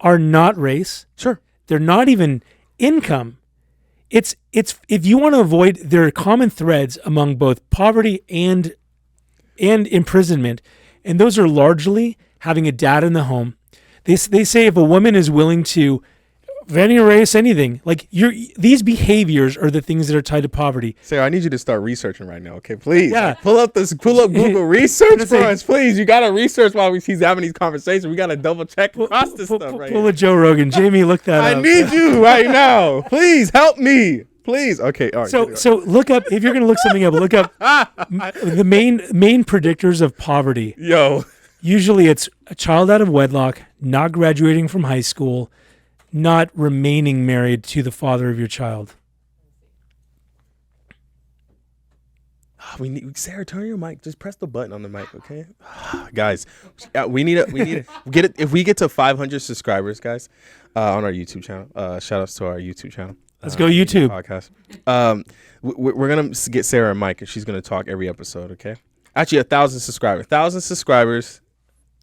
are not race. Sure. They're not even income. It's if you want to avoid, there are common threads among both poverty and imprisonment, and those are largely having a dad in the home. They say if a woman is willing to, of any race, anything, like these behaviors are the things that are tied to poverty. Sarah, I need you to start researching right now, okay? Please. Yeah. Pull up Google research for us, please. You gotta research while he's having these conversations. We gotta double check across this stuff right Pull a Joe Rogan. Jamie, look that up. I need you right now. Please help me. Please. Okay. All right. So look up, if you're gonna look something up, look up the main predictors of poverty. Yo. Usually it's a child out of wedlock, not graduating from high school, not remaining married to the father of your child. Sarah, turn your mic. Just press the button on the mic, okay? Guys, we need to get it. If we get to 500 subscribers, guys, on our YouTube channel. Shout outs to our YouTube channel. Let's go YouTube podcast. We're gonna get Sarah a mic, and she's gonna talk every episode, okay? Actually, 1,000 subscribers. 1,000 subscribers.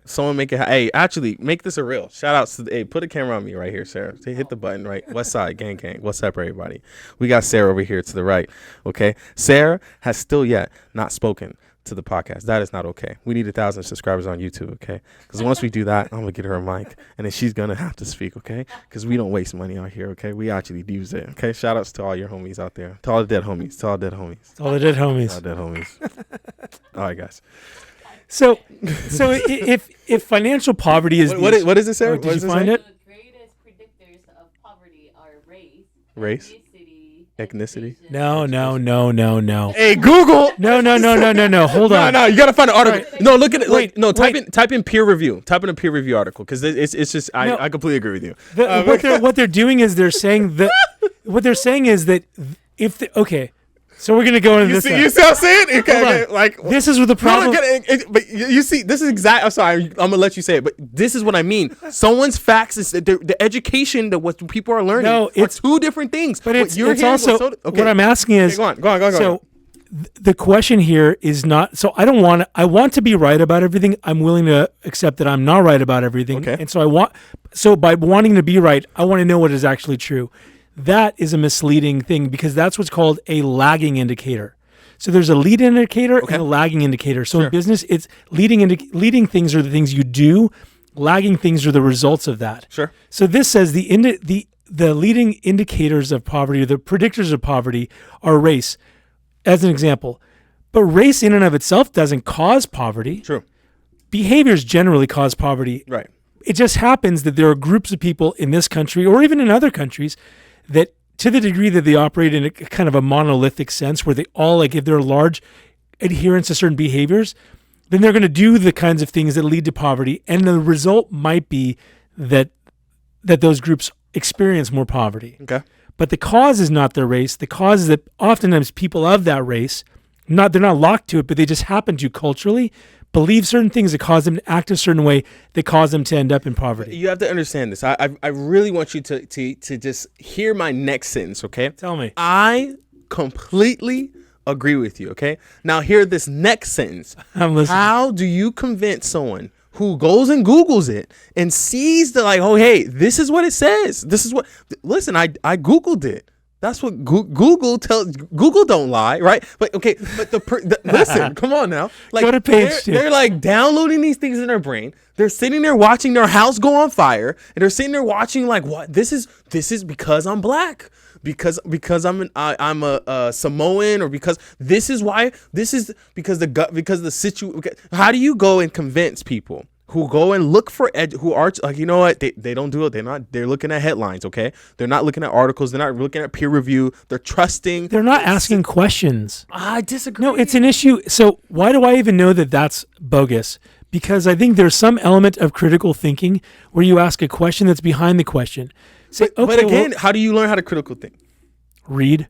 Someone make it. Hey, actually, make this a reel. Shout outs to. Hey, put a camera on me right here, Sarah. Hit the button, right? West Side, gang. What's up, everybody? We got Sarah over here to the right. Okay, Sarah has still yet not spoken to the podcast. That is not okay. We need 1,000 subscribers on YouTube, okay? Because once we do that, I'm gonna get her a mic, and then she's gonna have to speak, okay? Because we don't waste money out here, okay? We actually use it, okay? Shout outs to all your homies out there, to all the dead homies, to all the dead homies, All the dead to all homies. the dead homies. All right, guys. So if financial poverty is What is it, Sarah? Oh, What did does you it find say? it? The greatest predictors of poverty are Race? ethnicity, Ethnicity? No. Hey, Google. No. Hold on. No, you gotta find an article. Right. No, look at it. Wait, Type in peer review. Type in a peer review article because it's just No. I completely agree with you. What they're doing is they're saying that okay, so we're gonna go into this. You see what I'm saying? Okay, Hold okay, on. like This is what the problem. but you see, this is exact. I'm sorry, I'm gonna let you say it, but this is what I mean. Someone's facts is the education that what people are learning. No, are it's- two different things. But What it's you're hearing also was okay. what I'm asking is. Okay, go on. So the question here is not. So I don't want. I want to be right about everything. I'm willing to accept that I'm not right about everything. Okay. And so I want. So by wanting to be right, I want to know what is actually true. That is a misleading thing because that's what's called a lagging indicator. So there's a lead indicator and a lagging indicator. So in business, it's leading things are the things you do. Lagging things are the results of that. Sure. So this says the leading indicators of poverty, or the predictors of poverty, are race, as an example. But race in and of itself doesn't cause poverty. True. Behaviors generally cause poverty. Right. It just happens that there are groups of people in this country or even in other countries that, to the degree that they operate in a kind of a monolithic sense where they all, like, if they're large adherents to certain behaviors, then they're going to do the kinds of things that lead to poverty. And the result might be that those groups experience more poverty. Okay. But the cause is not their race. The cause is that oftentimes people of that race, they're not locked to it, but they just happen to culturally believe certain things that cause them to act a certain way that cause them to end up in poverty. You have to understand this. I really want you to just hear my next sentence, okay? Tell me. I completely agree with you, okay? Now hear this next sentence. I'm listening. How do you convince someone who goes and Googles it and sees the oh, hey, this is what it says. This is what, listen, I Googled it. That's what Google tells. Google don't lie, right? But okay, but listen, come on now. Like, go to page 2. They're like downloading these things in their brain. They're sitting there watching their house go on fire, and they're sitting there watching like, what? This is because I'm black, because I'm a Samoan, or because this is why this is because the situation. How do you go and convince people who go and look for who are like, you know what, they don't do it, they're looking at headlines, okay, they're not looking at articles, they're not looking at peer review, they're trusting, They're not asking questions. I disagree. No, it's an issue. So why do I even know that that's bogus? Because I think there's some element of critical thinking where you ask a question that's behind the question. Say, but again, how do you learn how to critical think? read.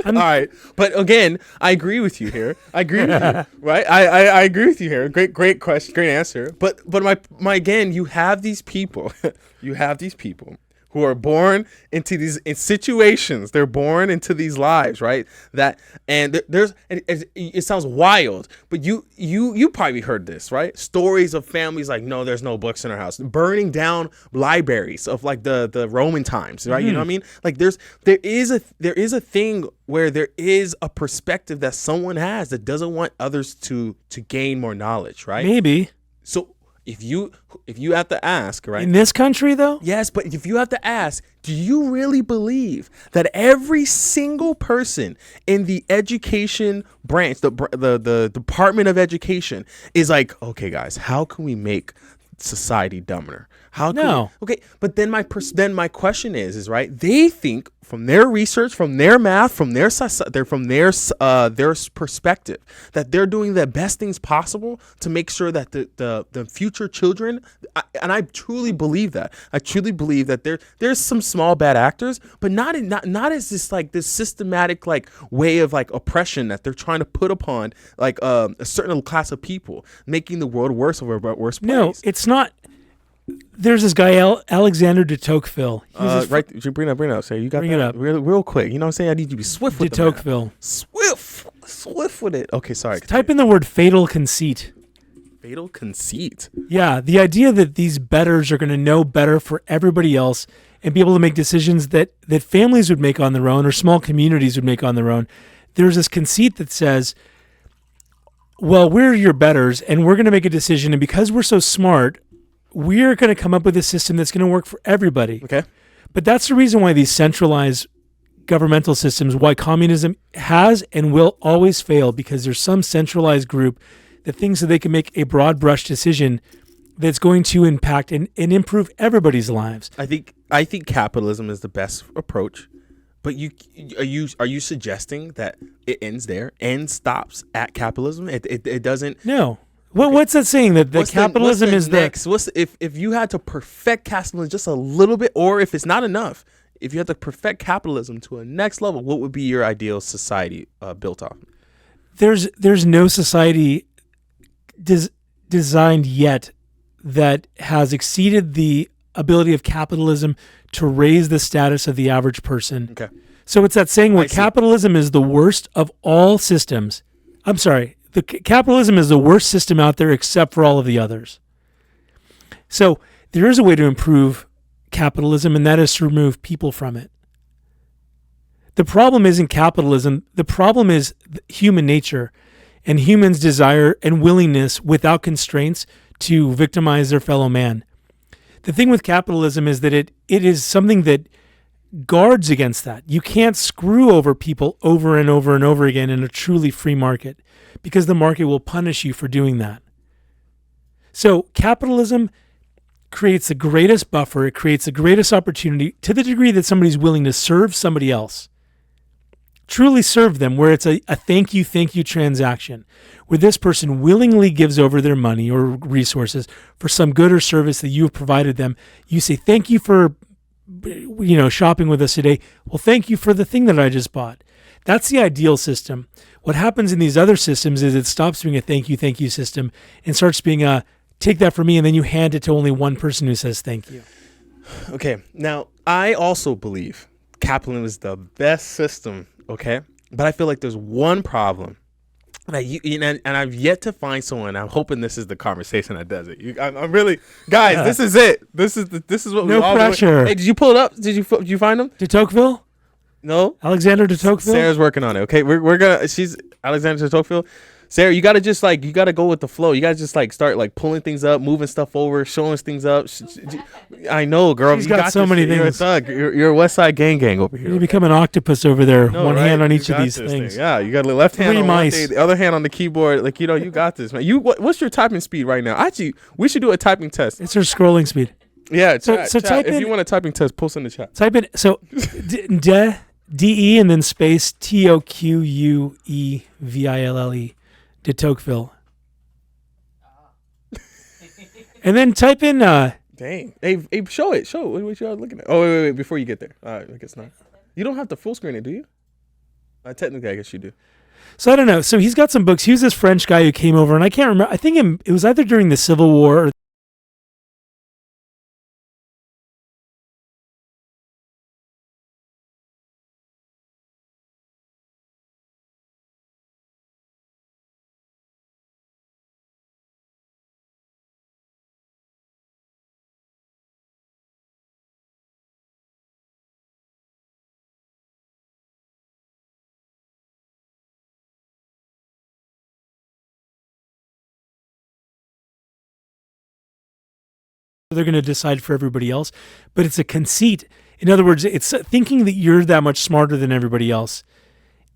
All right, but again, I agree with you here. I agree with you, right? I agree with you here. Great question, great answer. But my again, you have these people, who are born into these situations. They're born into these lives, right? It sounds wild, but you probably heard this, right? Stories of families like, no, there's no books in our house, burning down libraries of like the Roman times, right? Mm-hmm. You know what I mean? Like there is a thing where there is a perspective that someone has that doesn't want others to gain more knowledge, right? Maybe. So if you have to ask, right? In this country, though? Yes, but if you have to ask, do you really believe that every single person in the education branch, the Department of Education, is like, okay, guys, how can we make society dumber? No. Okay, but then my question is right? They think from their research, from their math, from their perspective, that they're doing the best things possible to make sure that the future children, and I truly believe that. I truly believe that there's some small bad actors, but not as this like this systematic like way of like oppression that they're trying to put upon like a certain class of people, making the world worse place. No, it's not. There's this guy, Alexander de Tocqueville. Right, you bring it up. So you got bring that it up real quick. You know what I'm saying? I need you to be swift with de the math. Tocqueville. Swift with it. Okay, sorry. Type in the word fatal conceit. Fatal conceit. Yeah, the idea that these betters are going to know better for everybody else and be able to make decisions that families would make on their own or small communities would make on their own. There's this conceit that says well, we're your betters and we're going to make a decision. And because we're so smart, we're going to come up with a system that's going to work for everybody. Okay. But that's the reason why these centralized governmental systems, why communism has and will always fail, because there's some centralized group that thinks that they can make a broad brush decision that's going to impact and improve everybody's lives. I think capitalism is the best approach. But are you suggesting that it ends there and stops at capitalism? It doesn't. No. What's that saying? That capitalism is next? If you had to perfect capitalism just a little bit, or if it's not enough, if you had to perfect capitalism to a next level, what would be your ideal society built off? There's no society designed yet that has exceeded the ability of capitalism to raise the status of the average person. Okay. So it's that saying where capitalism is the worst of all systems. I'm sorry. Capitalism is the worst system out there except for all of the others. So there is a way to improve capitalism, and that is to remove people from it. The problem isn't capitalism. The problem is human nature and humans' desire and willingness without constraints to victimize their fellow man. The thing with capitalism is that it is something that guards against that. You can't screw over people over and over and over again in a truly free market, because the market will punish you for doing that. So capitalism creates the greatest buffer. It creates the greatest opportunity to the degree that somebody's willing to serve somebody else. Truly serve them, where it's a thank you transaction, where this person willingly gives over their money or resources for some good or service that you have provided them. You say, thank you for shopping with us today. Well, thank you for the thing that I just bought. That's the ideal system. What happens in these other systems is it stops being a thank you system and starts being a take that from me, and then you hand it to only one person who says thank you. Okay. Now, I also believe capitalism is the best system, okay? But I feel like there's one problem. And I've yet to find someone. I'm hoping this is the conversation that does it. I'm really, guys. This is it. This is what we all pressure. Hey, did you pull it up? Did you find him? De Tocqueville? No. Alexander de Tocqueville? Sarah's working on it. Okay, we're gonna. She's Alexander de Tocqueville. Sarah, you gotta just you gotta go with the flow. You gotta just start pulling things up, moving stuff over, showing things up. I know, girl. She's got so many things. You're a thug. You're a West Side gang over here. You become an octopus over there. One hand on each of these things. things. Yeah, you got the left hand on mice. one thing, the other hand on the keyboard. You got this, man. What's your typing speed right now? Actually, we should do a typing test. It's her scrolling speed. Yeah, so chat. type in. If you want a typing test, post in the chat. Type in DE and then space TOQUEVILLE. De Tocqueville. And then type in dang. Hey, show it. What you are looking at. Oh, wait, before you get there. All right, I guess not. You don't have to full screen it, do you? Technically, I guess you do. So I don't know. So he's got some books. He was this French guy who came over, and I can't remember. I think it was either during the Civil War or they're going to decide for everybody else. But it's a conceit. In other words, it's thinking that you're that much smarter than everybody else.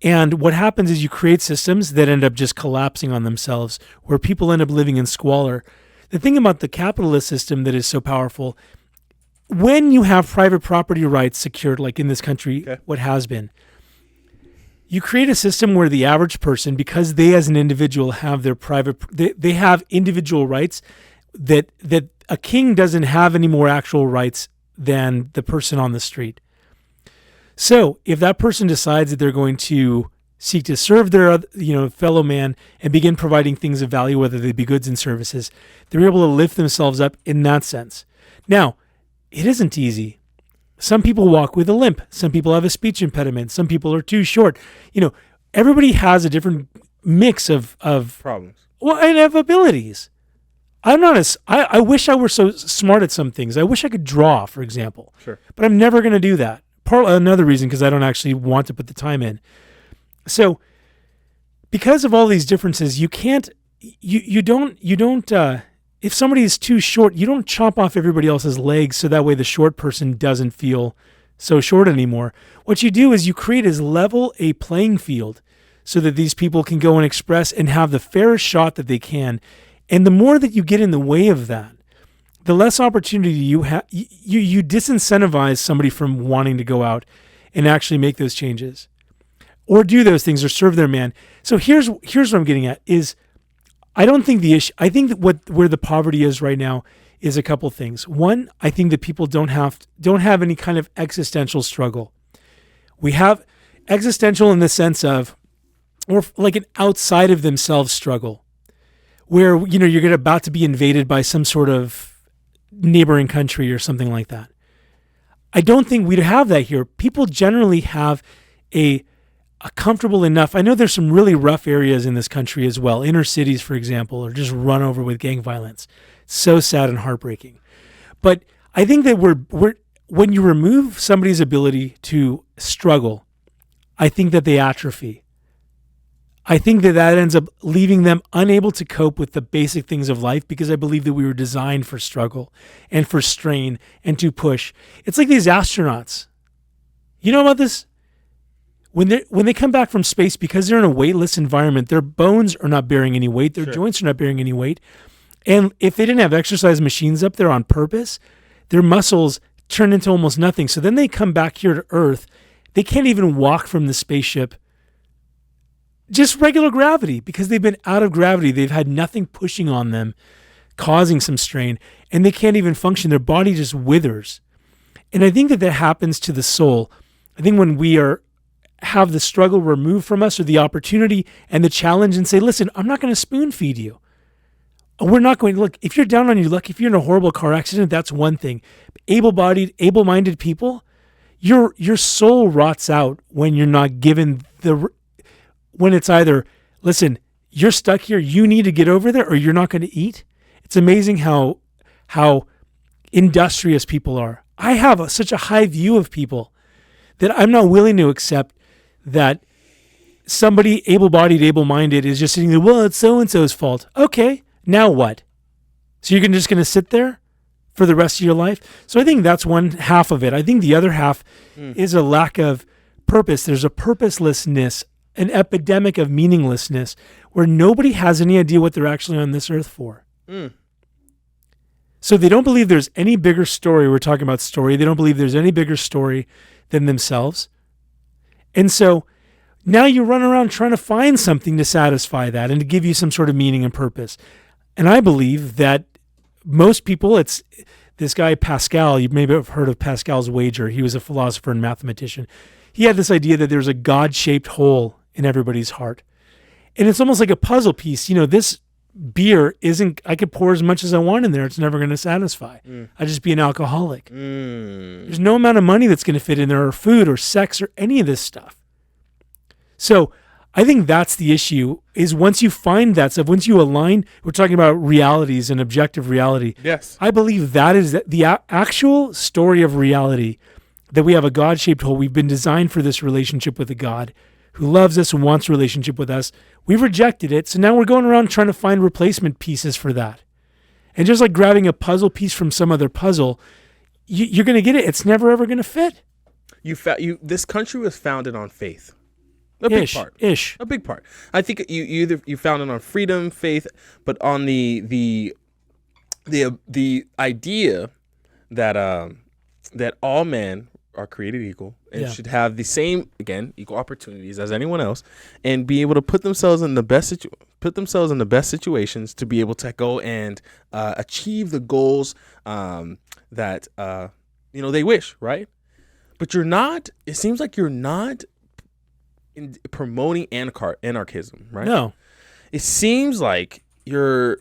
And what happens is you create systems that end up just collapsing on themselves, where people end up living in squalor. The thing about the capitalist system that is so powerful, when you have private property rights secured, like in this country, what has been, you create a system where the average person, because they as an individual have their they have individual rights that a king doesn't have any more actual rights than the person on the street. So if that person decides that they're going to seek to serve their fellow man and begin providing things of value, whether they be goods and services, they're able to lift themselves up in that sense. Now, it isn't easy. Some people walk with a limp. Some people have a speech impediment. Some people are too short. Everybody has a different mix of problems. Well, and of abilities. I'm honest. I wish I were so smart at some things. I wish I could draw, for example. Sure. But I'm never going to do that. Another reason, because I don't actually want to put the time in. So because of all these differences, you can't, you don't, if somebody is too short, you don't chop off everybody else's legs so that way the short person doesn't feel so short anymore. What you do is you create as level a playing field so that these people can go and express and have the fairest shot that they can. And the more that you get in the way of that, the less opportunity you have. You disincentivize somebody from wanting to go out and actually make those changes or do those things or serve their man. So here's what I'm getting at is I don't think the issue, I think that where the poverty is right now is a couple things. One, I think that people don't have any kind of existential struggle. We have existential in the sense of, or like an outside of themselves struggle, where you're about to be invaded by some sort of neighboring country or something like that. I don't think we'd have that here. People generally have a comfortable enough. I know there's some really rough areas in this country as well. Inner cities, for example, are just run over with gang violence. So sad and heartbreaking. But I think that when you remove somebody's ability to struggle, I think that they atrophy. I think that ends up leaving them unable to cope with the basic things of life because I believe that we were designed for struggle and for strain and to push. It's like these astronauts. You know about this? When they come back from space, because they're in a weightless environment, their bones are not bearing any weight, their joints are not bearing any weight. And if they didn't have exercise machines up there on purpose, their muscles turn into almost nothing. So then they come back here to Earth. They can't even walk from the spaceship. Just regular gravity, because they've been out of gravity. They've had nothing pushing on them, causing some strain, and they can't even function. Their body just withers. And I think that happens to the soul. I think when we have the struggle removed from us or the opportunity and the challenge and say, listen, I'm not going to spoon feed you. We're not going to look, if you're down on your luck, if you're in a horrible car accident, that's one thing. Able-bodied, able-minded people, your soul rots out when you're not given when it's either, listen, you're stuck here, you need to get over there or you're not going to eat. It's amazing how industrious people are. I have such a high view of people that I'm not willing to accept that somebody able-bodied, able-minded is just sitting there, well, it's so-and-so's fault. Okay, now what? So you're just going to sit there for the rest of your life? So I think that's one half of it. I think the other half is a lack of purpose. There's a purposelessness, an epidemic of meaninglessness where nobody has any idea what they're actually on this earth for. So they don't believe there's any bigger story. We're talking about story. They don't believe there's any bigger story than themselves. And so now you run around trying to find something to satisfy that and to give you some sort of meaning and purpose. And I believe that most people, it's this guy Pascal, you maybe have heard of Pascal's wager. He was a philosopher and mathematician. He had this idea that there's a God-shaped hole in everybody's heart. And it's almost like a puzzle piece. This beer I could pour as much as I want in there. It's never going to satisfy. I'd just be an alcoholic. There's no amount of money that's going to fit in there or food or sex or any of this stuff. So I think that's the issue is once you find that stuff, once you align, we're talking about realities and objective reality. Yes. I believe that is the actual story of reality, that we have a God-shaped hole. We've been designed for this relationship with a God who loves us and wants a relationship with us. We've rejected it. So now we're going around trying to find replacement pieces for that. And just like grabbing a puzzle piece from some other puzzle, you're going to get it. It's never, ever going to fit. This country was founded on faith. A big part. A big part. I think you found it on freedom, faith, but on the idea that all men are created equal and should have the same, again, equal opportunities as anyone else, and be able to put themselves in the best situations to be able to go and achieve the goals that they wish, right? But you're not. It seems like you're not promoting anarchism, right? No. It seems like you're,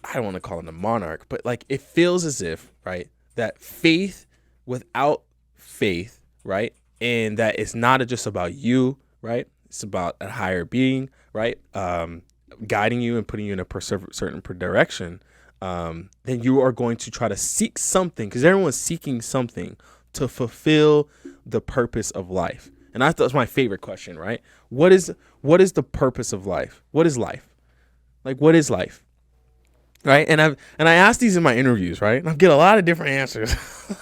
I don't want to call it a monarch, but like it feels as if, right, that faith without faith, right, and that it's not just about you, right? It's about a higher being, right, guiding you and putting you in a certain direction. Then you are going to try to seek something, because everyone's seeking something to fulfill the purpose of life. And that's my favorite question, right? What is the purpose of life? What is life? Like, what is life? Right? And I asked these in my interviews, right? And I get a lot of different answers.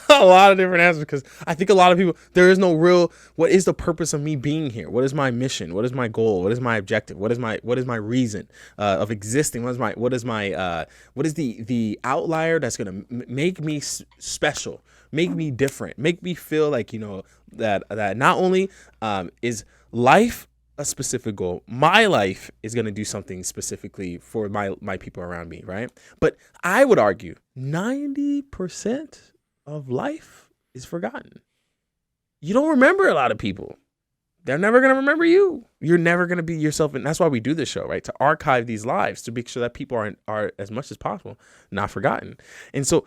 Because I think a lot of people, there is no real, what is the purpose of me being here? What is my mission? What is my goal? What is my objective? What is my reason of existing? What is the outlier that's going to make me special, make me different, make me feel like, that not only is life a specific goal, my life is going to do something specifically for my people around me, right? But I would argue 90% of life is forgotten. You don't remember a lot of people. They're never going to remember you. You're never going to be yourself. And that's why we do this show, right? To archive these lives, to make sure that people are as much as possible not forgotten. And so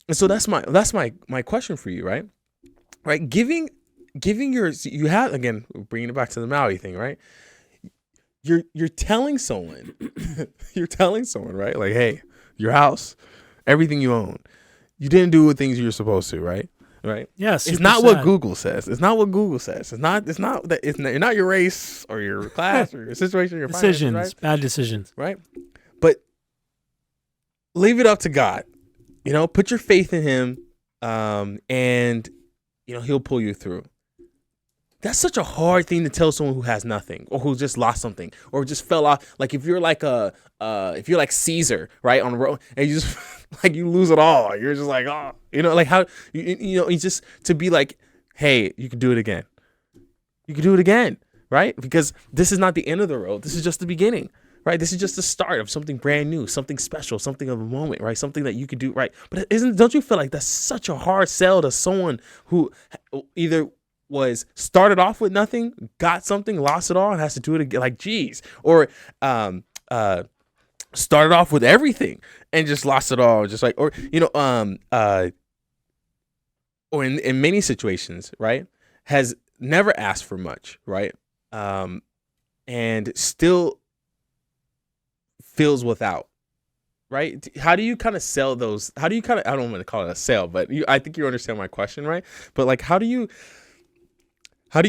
that's my question for you, right? Right? Giving you have, again, bringing it back to the Maui thing, right? You're telling someone, right? Like, hey, your house, everything you own, you didn't do the things you were supposed to, right? Right? Yes. It's not what Google says. It's not your race or your class or your situation, your decisions, finances, right? Bad decisions. Right? But leave it up to God. Put your faith in him, and he'll pull you through. That's such a hard thing to tell someone who has nothing, or who just lost something, or just fell off. Like if you're like Caesar, right, on the road, and you just like you lose it all. You're just like, oh, like how you just to be like, hey, you can do it again. You can do it again, right? Because this is not the end of the road. This is just the beginning, right? This is just the start of something brand new, something special, something of a moment, right? Something that you could do, right? But don't you feel like that's such a hard sell to someone who either was started off with nothing, got something, lost it all, and has to do it again? Like, geez. Or started off with everything and just lost it all, just like, or or in many situations, right, has never asked for much, right, and still feels without, right? How do you kind of sell those? How do you kind of, I don't want to call it a sale, but I think you understand my question, right? But like, how do you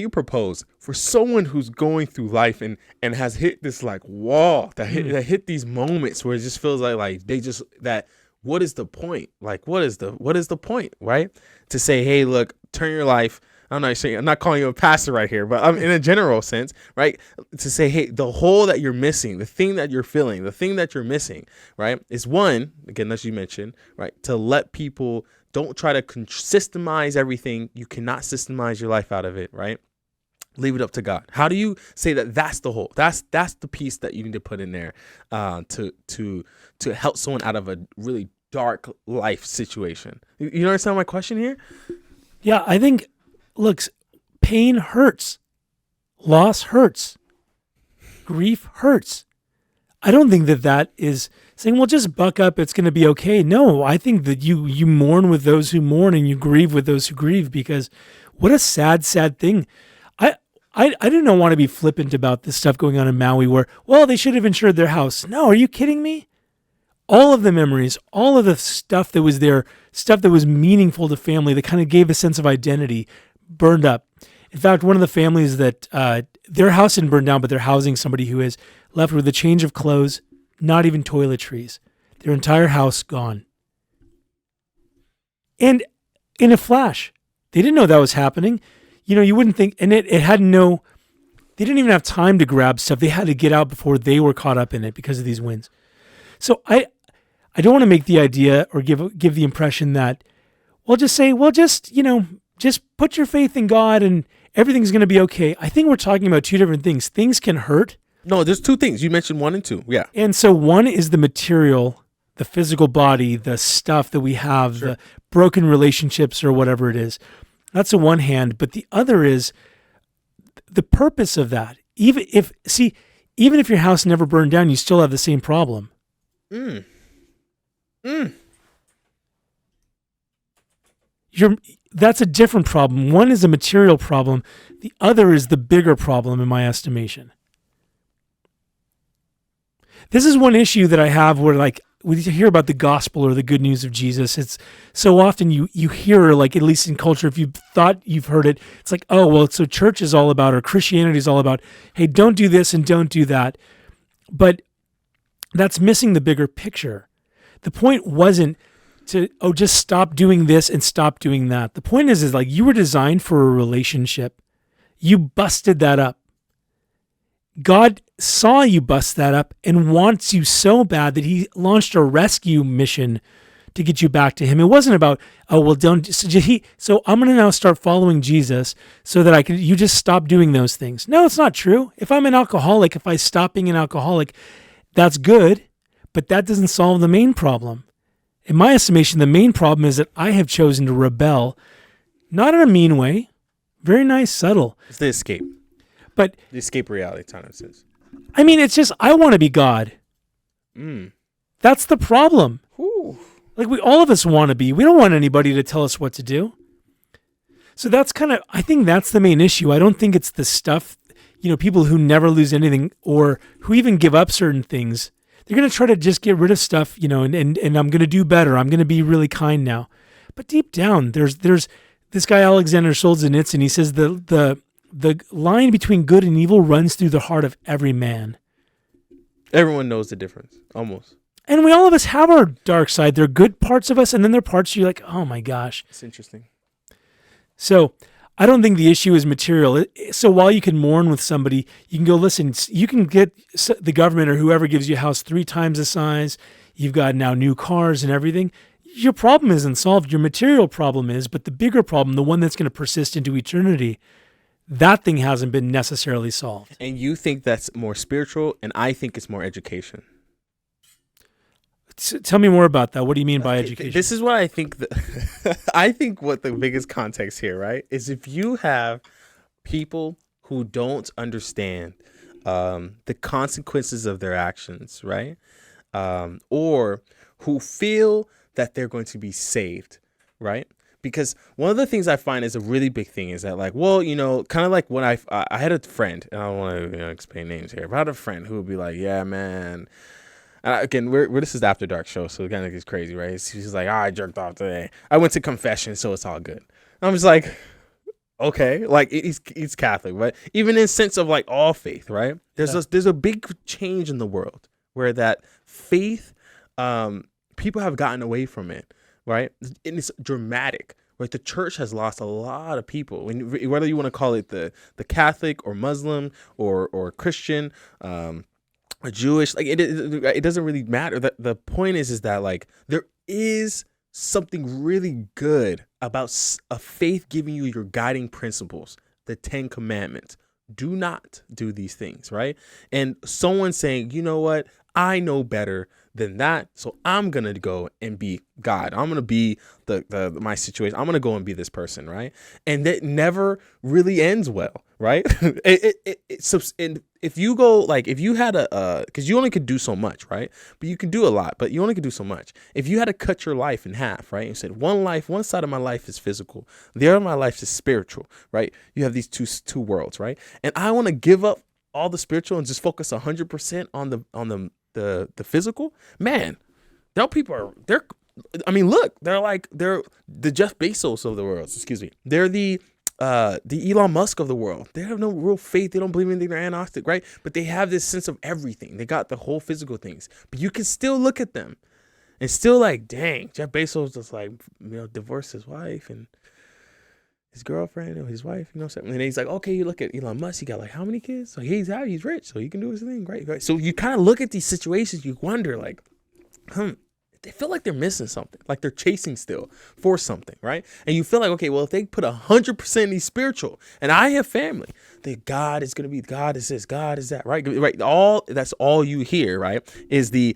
propose for someone who's going through life and has hit this like wall that hit these moments where it just feels like they just, that what is the point? Like, what is the point, right? To say, hey, look, turn your life. I'm not calling you a pastor right here, but I'm in a general sense, right? To say, hey, the hole that you're missing, the thing that you're feeling, the thing that you're missing, right, is one, again, as you mentioned, right, to let people, don't try to systemize everything. You cannot systemize your life out of it, right? Leave it up to God. How do you say that that's the whole? That's the piece that you need to put in there to help someone out of a really dark life situation. You understand my question here? Yeah, I think, look, pain hurts. Loss hurts. Grief hurts. I don't think that is saying, well, just buck up, it's going to be okay. No, I think that you mourn with those who mourn and you grieve with those who grieve, because what a sad thing. I didn't want to be flippant about this stuff going on in Maui where, well, they should have insured their house. No, are you kidding me? All of the memories, all of the stuff that was there, stuff that was meaningful to family, that kind of gave a sense of identity, burned up. In fact, one of the families that their house didn't burn down, but they're housing somebody who is left with a change of clothes, not even toiletries, their entire house gone. And in a flash, they didn't know that was happening. You wouldn't think, and it had they didn't even have time to grab stuff. They had to get out before they were caught up in it because of these winds. So I don't want to make the idea or give the impression that, well, just say, well, just put your faith in God and everything's going to be okay. I think we're talking about two different things. Things can hurt. No, there's two things. You mentioned 1 and 2. Yeah. And so one is the material, the physical body, the stuff that we have, Sure. the broken relationships or whatever it is. That's the one hand. But the other is the purpose of that. Even if your house never burned down, you still have the same problem. That's a different problem. One is a material problem. The other is the bigger problem in my estimation. This is one issue that I have where, like, when you hear about the gospel or the good news of Jesus, it's so often you hear, like, at least in culture, if you thought you've heard it, it's like, oh, well, so church is all about, or Christianity is all about, hey, don't do this and don't do that. But that's missing the bigger picture. The point wasn't to, oh, just stop doing this and stop doing that. The point is like, you were designed for a relationship. You busted that up. God saw you bust that up and wants you so bad that he launched a rescue mission to get you back to him. It wasn't about, oh, well, don't. So I'm going to now start following Jesus so that you just stop doing those things. No, it's not true. If I'm an alcoholic, if I stop being an alcoholic, that's good, but that doesn't solve the main problem. In my estimation, the main problem is that I have chosen to rebel, not in a mean way, very nice, subtle. It's the escape. But the escape reality time sense. I mean, it's just, I want to be God. That's the problem. Whew. Like all of us want to be. We don't want anybody to tell us what to do. So that's I think that's the main issue. I don't think it's the stuff, people who never lose anything or who even give up certain things. They're going to try to just get rid of stuff, and I'm going to do better. I'm going to be really kind now. But deep down, there's this guy, Alexander Solzhenitsyn, he says the line between good and evil runs through the heart of every man. Everyone knows the difference, almost. And all of us have our dark side. There are good parts of us, and then there are parts you're like, oh my gosh. It's interesting. So I don't think the issue is material. So while you can mourn with somebody, you can go, listen, you can get the government or whoever gives you a house 3 times the size. You've got now new cars and everything. Your problem isn't solved. Your material problem is, but the bigger problem, the one that's going to persist into eternity, that thing hasn't been necessarily solved. And you think that's more spiritual, and I think it's more education. Tell me more about that. What do you mean by education? This is what I think. I think what the biggest context here, right, is if you have people who don't understand the consequences of their actions, right, or who feel that they're going to be saved, right? Because one of the things I find is a really big thing is that, like, well, kind of like when I had a friend, and I don't want to explain names here, but I had a friend who would be like, yeah, man. Again, this is the After Dark show, so it kind of gets crazy, right? She's like, I jerked off today. I went to confession, so it's all good. And I'm just like, okay, like he's Catholic, but even in sense of like all faith, right? There's a big change in the world where that faith, people have gotten away from it, right? And it's dramatic. Right, the church has lost a lot of people. Whether you want to call it the Catholic or Muslim or Christian, or Jewish, like it doesn't really matter. The point is that like there is something really good about a faith giving you your guiding principles, the 10 commandments. Do not do these things, right? And someone saying, you know what? I know better than that, so I'm gonna go and be God. I'm gonna be my situation. I'm gonna go and be this person, right? And that never really ends well, right? And if you go, like, if you had because you only could do so much, right? But you can do a lot, but you only could do so much. If you had to cut your life in half, right? And said one side of my life is physical, the other of my life is spiritual, right? You have these two worlds, right? And I want to give up all the spiritual and just focus 100% on the physical. Man, those people they're the Jeff Bezos of the world. Excuse me. They're the Elon Musk of the world. They have no real faith. They don't believe in anything. They're agnostic, right? But they have this sense of everything. They got the whole physical things. But you can still look at them and still like, dang, Jeff Bezos just like, divorced his wife and his girlfriend or his wife, something. And he's like, okay, you look at Elon Musk, he got like how many kids? So he's rich, so he can do his thing, right? So you kind of look at these situations, you wonder like, they feel like they're missing something, like they're chasing still for something, right? And you feel like, okay, well, if they put 100% in these spiritual, and I have family, that God is going to be, God is this, God is that, right? That's all you hear, right? Is the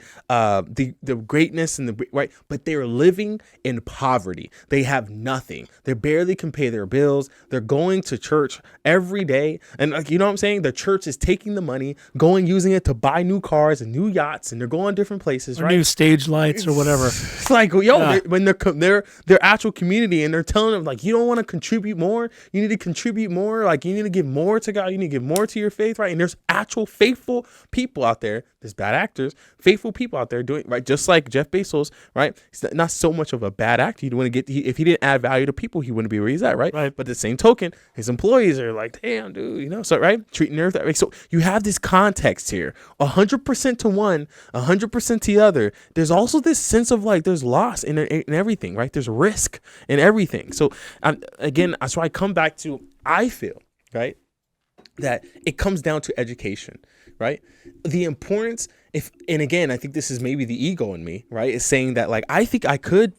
greatness and the right, but they're living in poverty. They have nothing. They barely can pay their bills. They're going to church every day, and like, you know what I'm saying? The church is taking the money, using it to buy new cars and new yachts, and they're going different places, or right? New stage lights or whatever. It's like, when they're actual community, and they're telling them like, you don't want to contribute more, you need to contribute more, like you need to give more more to God. You need to give more to your faith, right? And there's actual faithful people out there. There's bad actors, faithful people out there doing, right? Just like Jeff Bezos, right? He's not so much of a bad actor. You want to get, if he didn't add value to people, he wouldn't be where he's at, right? Right. But the same token, his employees are like, damn, dude, you know, so, right? Treating them that way. So you have this context here, 100% to one, 100% to the other. There's also this sense of like, there's loss in everything, right? There's risk in everything. So again, that's why I come back to, I feel, right, that it comes down to education, right? The importance, and again, I think this is maybe the ego in me, right, is saying that like, I think I could,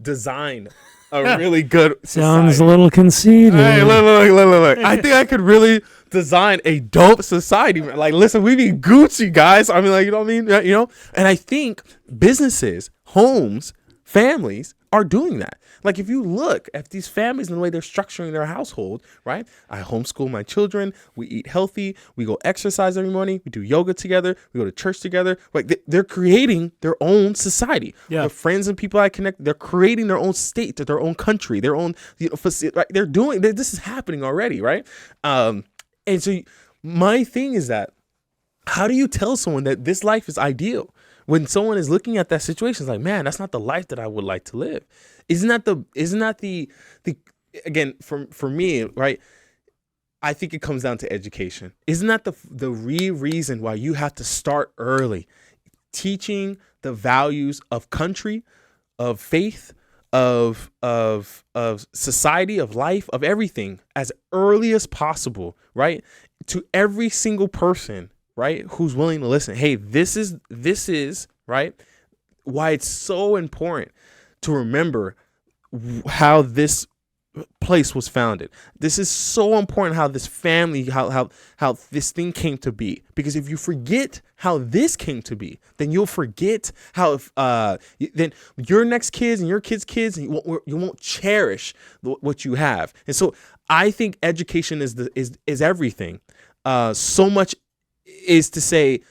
design a really good Sounds society. a little conceited. Hey, look. I think I could really design a dope society. Like, listen, we be Gucci, guys. I mean, like, you know what I mean? You know? And I think businesses, homes, families are doing that. Like, if you look at these families and the way they're structuring their household, right? I homeschool my children. We eat healthy. We go exercise every morning. We do yoga together. We go to church together. Like, they're creating their own society. Yeah. The friends and people I connect, they're creating their own state, their own country, their own, right? They're doing, this is happening already, right? And so my thing is that, how do you tell someone that this life is ideal when someone is looking at that situation? It's like, man, that's not the life that I would like to live. Isn't that the again, for me, right? I think it comes down to education. Isn't that the reason why you have to start early, teaching the values of country, of faith, of society, of life, of everything as early as possible, right? To every single person, right, who's willing to listen. Hey, this is right, why it's so important to remember how this place was founded. This is so important, how this family, how this thing came to be. Because if you forget how this came to be, then you'll forget how then your next kids and your kids, and you won't cherish what you have. And so I think education is everything. So much is to say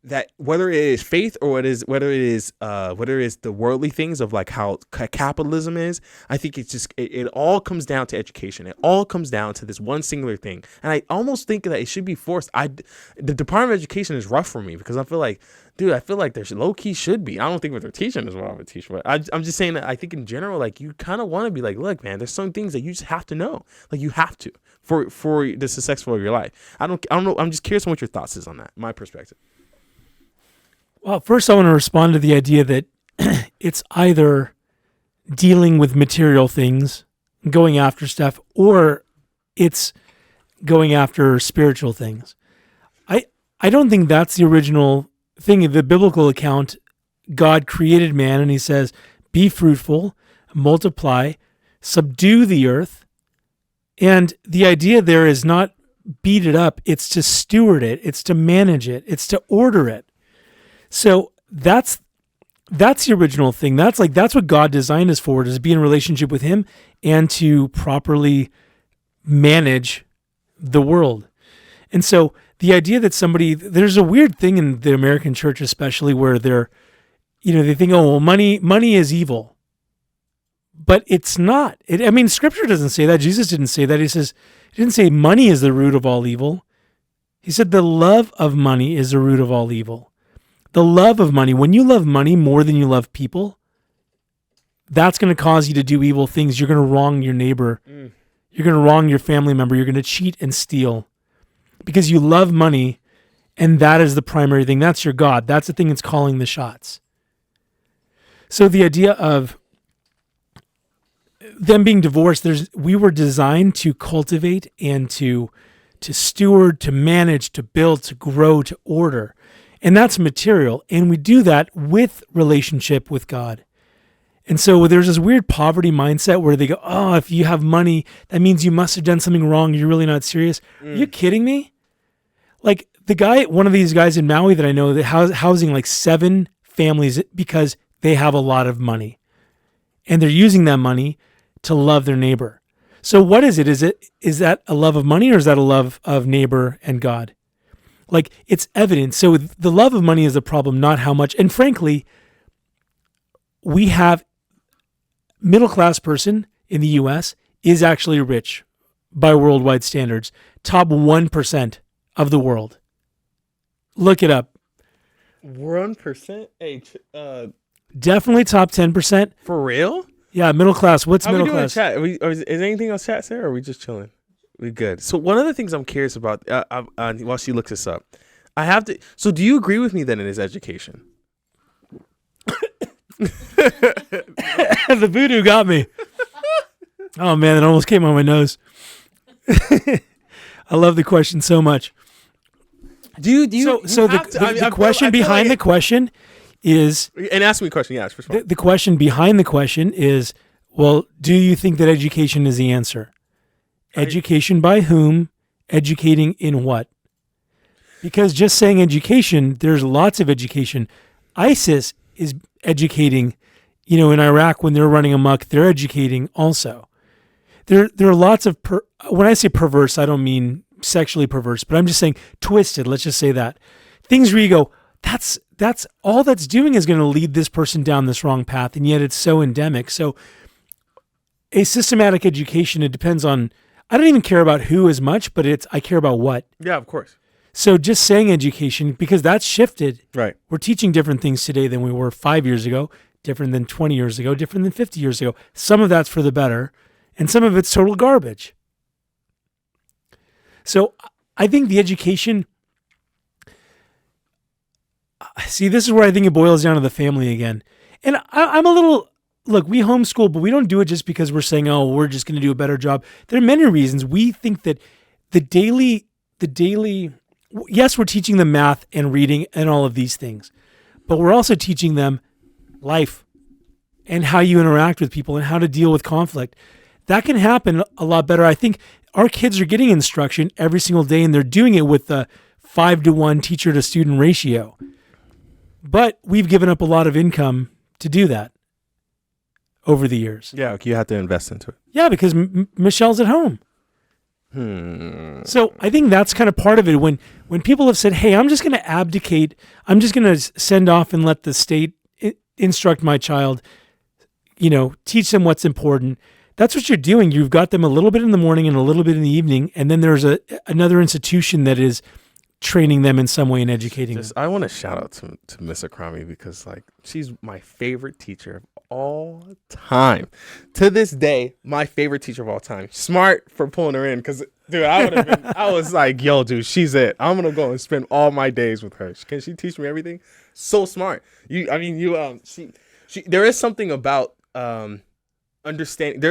that whether it is faith or whether it is the worldly things of like how capitalism is, I think it's just it all comes down to education. It all comes down to this one singular thing, and I almost think that it should be forced. The Department of Education is rough for me because I feel like, dude, there's low key should be. I don't think what they're teaching is what I would teach, but I'm just saying that I think in general, like, you kind of want to be like, look, man, there's some things that you just have to know, like you have to for the successful of your life. I don't know. I'm just curious on what your thoughts is on that, my perspective. Well, first I want to respond to the idea that it's either dealing with material things, going after stuff, or it's going after spiritual things. I don't think that's the original thing. In the biblical account, God created man and he says, be fruitful, multiply, subdue the earth. And the idea there is not beat it up. It's to steward it. It's to manage it. It's to order it. So that's the original thing. That's what God designed us for, is be in a relationship with him and to properly manage the world. And so the idea that there's a weird thing in the American church, especially where they think, oh, well, money is evil, but it's not. Scripture doesn't say that. Jesus didn't say that. He didn't say money is the root of all evil. He said the love of money is the root of all evil. The love of money, when you love money more than you love people, that's going to cause you to do evil things. You're going to wrong your neighbor. You're going to wrong your family member. You're going to cheat and steal because you love money, and that is the primary thing. That's your God. That's the thing that's calling the shots. So the idea of them being divorced, we were designed to cultivate and to steward, to manage, to build, to grow, to order. And that's material. And we do that with relationship with God. And so there's this weird poverty mindset where they go, oh, if you have money, that means you must have done something wrong. You're really not serious. Are you kidding me? Like one of these guys in Maui that I know, that housing like 7 families because they have a lot of money. And they're using that money to love their neighbor. So what is it? Is that a love of money, or is that a love of neighbor and God? Like, it's evident. So the love of money is a problem, not how much. And frankly, we have middle-class person in the US is actually rich by worldwide standards. Top 1% of the world. Look it up. 1%? Hey, Definitely top 10%. for real? Yeah, middle class. What's How we middle doing in class? chat? Is anything else chat, Sarah? Or are we just chilling? We good. So one of the things I'm curious about, while she looks this up, I have to. So do you agree with me that it is education? The voodoo got me. Oh man, it almost came on my nose. I love the question so much. Do you? So the question behind the question is, and ask me a question. Yeah, first of all. the question behind the question is, well, do you think that education is the answer? Education by whom? Educating in what? Because just saying education, there's lots of education. ISIS is educating, in Iraq when they're running amok, they're educating also. There are lots of, when I say perverse, I don't mean sexually perverse, but I'm just saying twisted, let's just say that. Things where you go, that's all that's doing is going to lead this person down this wrong path, and yet it's so endemic. So a systematic education, it depends on, I don't even care about who as much, but I care about what. Yeah, of course. So just saying education, because that's shifted. Right. We're teaching different things today than we were 5 years ago, different than 20 years ago, different than 50 years ago. Some of that's for the better, and some of it's total garbage. So I think the education, see, this is where I think it boils down to the family again. And I'm a little, look, we homeschool, but we don't do it just because we're saying, oh, we're just going to do a better job. There are many reasons. We think that the daily, yes, we're teaching them math and reading and all of these things, but we're also teaching them life and how you interact with people and how to deal with conflict. That can happen a lot better. I think our kids are getting instruction every single day, and they're doing it with the 5-to-1 teacher to student ratio. But we've given up a lot of income to do that over the years. Yeah, you have to invest into it. Yeah, because Michelle's at home. So I think that's kind of part of it. When people have said, hey, I'm just going to abdicate, I'm just going to send off and let the state instruct my child, teach them what's important. That's what you're doing. You've got them a little bit in the morning and a little bit in the evening, and then there's another institution that is training them in some way and educating them. I want to shout out to Miss Akrami, because she's my favorite teacher of all time. To this day, my favorite teacher of all time. Smart for pulling her in, because dude, I was like, yo, dude, she's it. I'm gonna go and spend all my days with her. Can she teach me everything? So smart. There is something about understanding.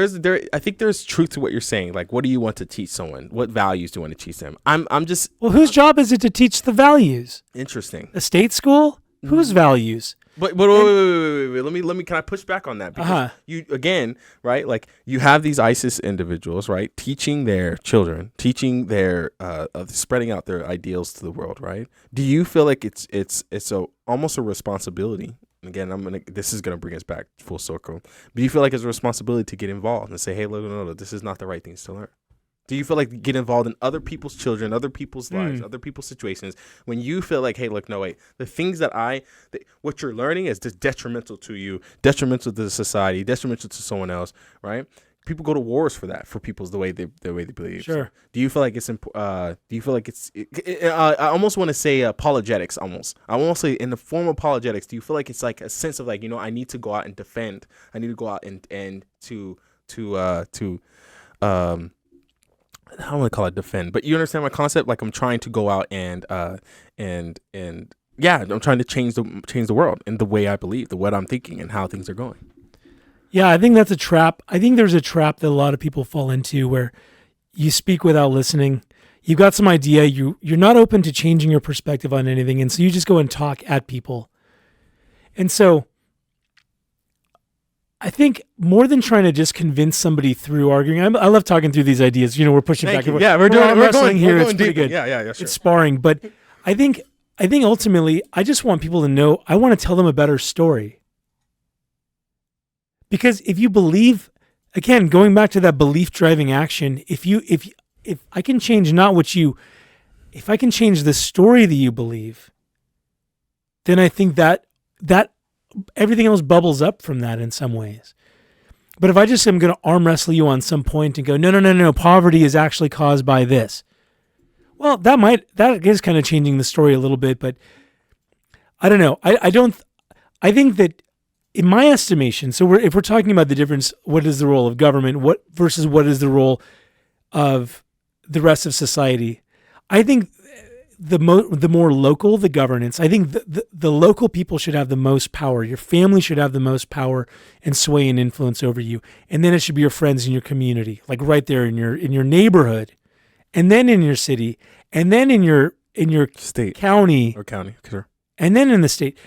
I think there's truth to what you're saying. Like, what do you want to teach someone? What values do you want to teach them? Well, whose job is it to teach the values? Interesting. A state school? Whose values? But wait. Let me. Can I push back on that? Because you again, right? Like, you have these ISIS individuals, right, teaching their children, teaching their spreading out their ideals to the world, right? Do you feel like it's almost a responsibility? Again, this is gonna bring us back full circle. But do you feel like it's a responsibility to get involved and say, hey, look, no, this is not the right things to learn? Do you feel like get involved in other people's children, other people's lives, other people's situations, when you feel like, hey, look, no, wait, the things what you're learning is just detrimental to you, detrimental to the society, detrimental to someone else, right? People go to wars for that, for people's the way they believe. Sure. So do you feel like it's I almost want to say apologetics, almost. I want to say in the form of apologetics, do you feel like it's like a sense of like, I need to go out and defend. I need to go out and to I don't want to call it defend, but you understand my concept? Like, I'm trying to go out and yeah, I'm trying to change the world in the way I believe, the what I'm thinking and how things are going. Yeah, I think that's a trap. I think there's a trap that a lot of people fall into where you speak without listening. You've got some idea, you're not open to changing your perspective on anything, and so you just go and talk at people. And so I think more than trying to just convince somebody through arguing, I love talking through these ideas. We're pushing back. Yeah, we're going here. It's deep. pretty good. Yeah, sure. It's sparring, but I think ultimately, I just want people to know. I want to tell them a better story, because if you believe, again, going back to that belief driving action, if I can change if I can change the story that you believe, then I think that everything else bubbles up from that in some ways. But if I just am going to arm wrestle you on some point and go, no, poverty is actually caused by this. Well, that is kind of changing the story a little bit, but I don't know. I think that in my estimation, so if we're talking about the difference, what is the role of government, versus what is the role of the rest of society? I think the more local the governance, I think the local people should have the most power. Your family should have the most power and sway and influence over you. And then it should be your friends in your community, like right there in your neighborhood, and then in your city, and then in your State. county, Or county, sure. and then in the state.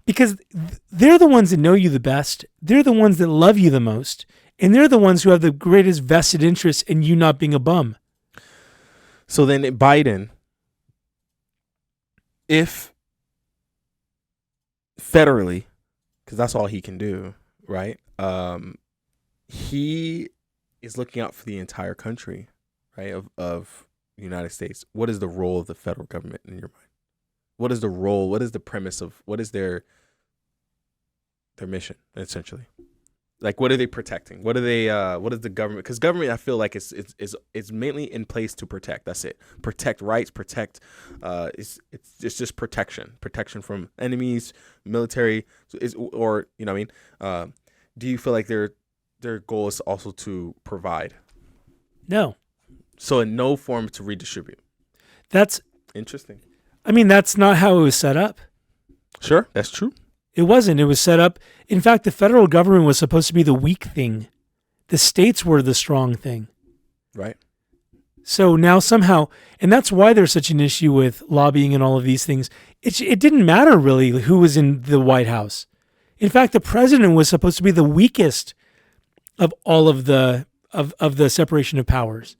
Because they're the ones that know you the best. They're the ones that love you the most. And they're the ones who have the greatest vested interest in you not being a bum. So then Biden, if federally, because that's all he can do, right? He is looking out for the entire country, right, of the United States. What is the role of the federal government in your mind? What is the role? What is the premise of, what is their mission, essentially? Like, what are they protecting? What is the government? Because government, I feel like it's mainly in place to protect. That's it. Protect rights. Protect. It's just protection from enemies, military, or you know what I mean. Do you feel like their goal is also to provide? No. So in no form to redistribute. That's interesting. I mean, that's not how it was set up. Sure, that's true. It wasn't. It was set up. In fact, the federal government was supposed to be the weak thing. The states were the strong thing. Right. So now somehow, and that's why there's such an issue with lobbying and all of these things. It didn't matter really who was in the White House. In fact, the president was supposed to be the weakest of all of the separation of powers.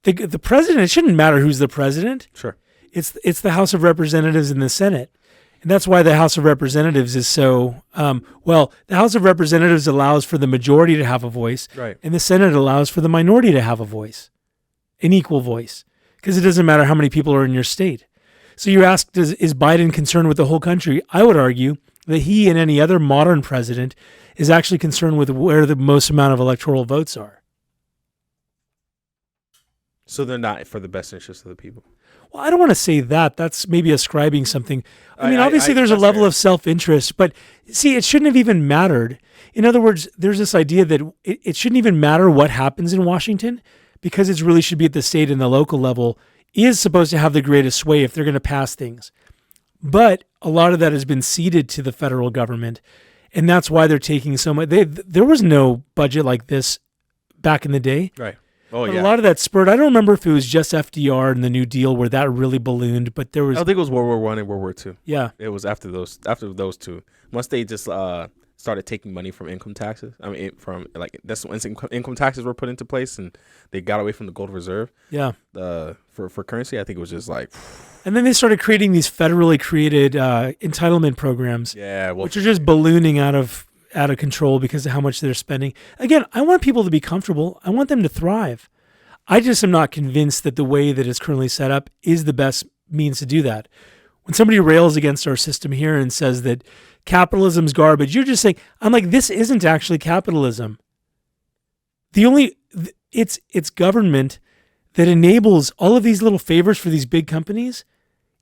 The president, it shouldn't matter who's the president. Sure. It's the House of Representatives and the Senate. And that's why the House of Representatives is so, the House of Representatives allows for the majority to have a voice. Right. And the Senate allows for the minority to have a voice, an equal voice, because it doesn't matter how many people are in your state. So you asked, is Biden concerned with the whole country? I would argue that he and any other modern president is actually concerned with where the most amount of electoral votes are. So they're not for the best interest of the people. Well, I don't want to say that. That's maybe ascribing something. I mean, obviously there's a that's level fair. of self-interest, but see, it shouldn't have even mattered. In other words, there's this idea that it shouldn't even matter what happens in Washington because it really should be at the state and the local level is supposed to have the greatest sway if they're going to pass things. But a lot of that has been ceded to the federal government, and that's why they're taking so much. There was no budget like this back in the day. Right. Oh, But yeah. a lot of that spurred. I don't remember if it was just FDR and the New Deal where that really ballooned, but there was. I think it was World War I and World War II. Yeah. It was after those two. Once they just started taking money from income taxes. I mean, that's when income taxes were put into place, and they got away from the gold reserve. Yeah. For currency, I think it was just like. And then they started creating these federally created entitlement programs, Yeah. Well, which are just ballooning out of control because of how much they're spending. Again, I want people to be comfortable. I want them to thrive. I just am not convinced that the way that it's currently set up is the best means to do that. When somebody rails against our system here and says that capitalism's garbage, you're just saying, I'm like, this isn't actually capitalism. It's government that enables all of these little favors for these big companies.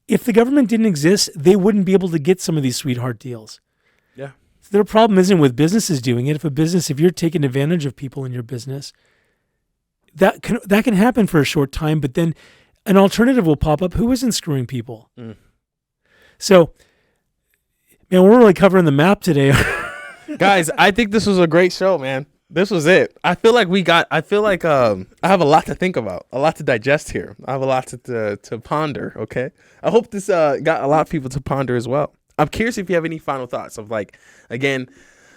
If the government didn't exist, they wouldn't be able to get some of these sweetheart deals. yeah. Their problem isn't with businesses doing it. If you're taking advantage of people in your business, that can happen for a short time, but then an alternative will pop up who isn't screwing people. Mm. So, man, we're really covering the map today. Guys, I think this was a great show, man. This was it. I feel like I have a lot to think about, a lot to digest here. I have a lot to ponder, okay? I hope this got a lot of people to ponder as well. I'm curious if you have any final thoughts of, like, again,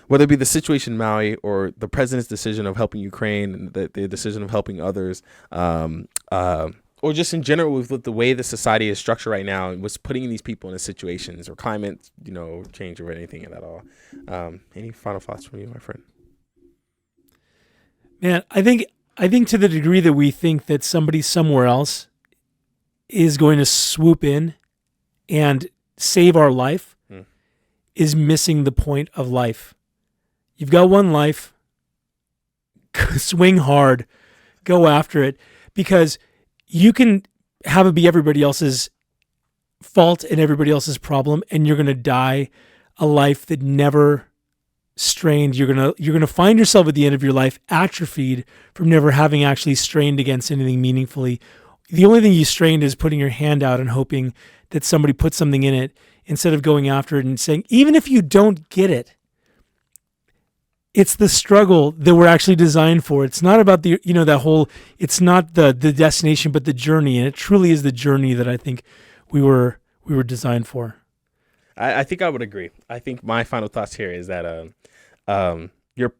whether it be the situation in Maui or the president's decision of helping Ukraine and the decision of helping others, or just in general with the way the society is structured right now and what's putting these people in situations or climate, change or anything at all. Any final thoughts from you, my friend? Man, I think to the degree that we think that somebody somewhere else is going to swoop in and save our life is missing the point of life. You've got one life. Swing hard. Go after it, because you can have it be everybody else's fault and everybody else's problem, and you're going to die a life that never strained. You're going to find yourself at the end of your life atrophied from never having actually strained against anything meaningfully. The only thing you strained is putting your hand out and hoping that somebody puts something in it, instead of going after it and saying, even if you don't get it, it's the struggle that we're actually designed for. It's not about the, it's not the destination, but the journey. And it truly is the journey that I think we were designed for. I think I would agree. I think my final thoughts here is that you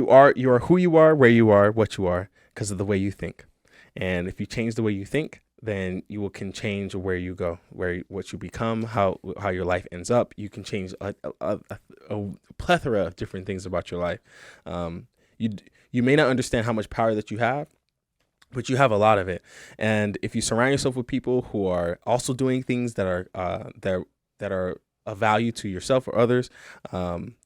are who you are, where you are, what you are, because of the way you think. And if you change the way you think, then you can change where you go, what you become, how your life ends up. You can change a plethora of different things about your life. You may not understand how much power that you have, but you have a lot of it. And if you surround yourself with people who are also doing things that are of value to yourself or others,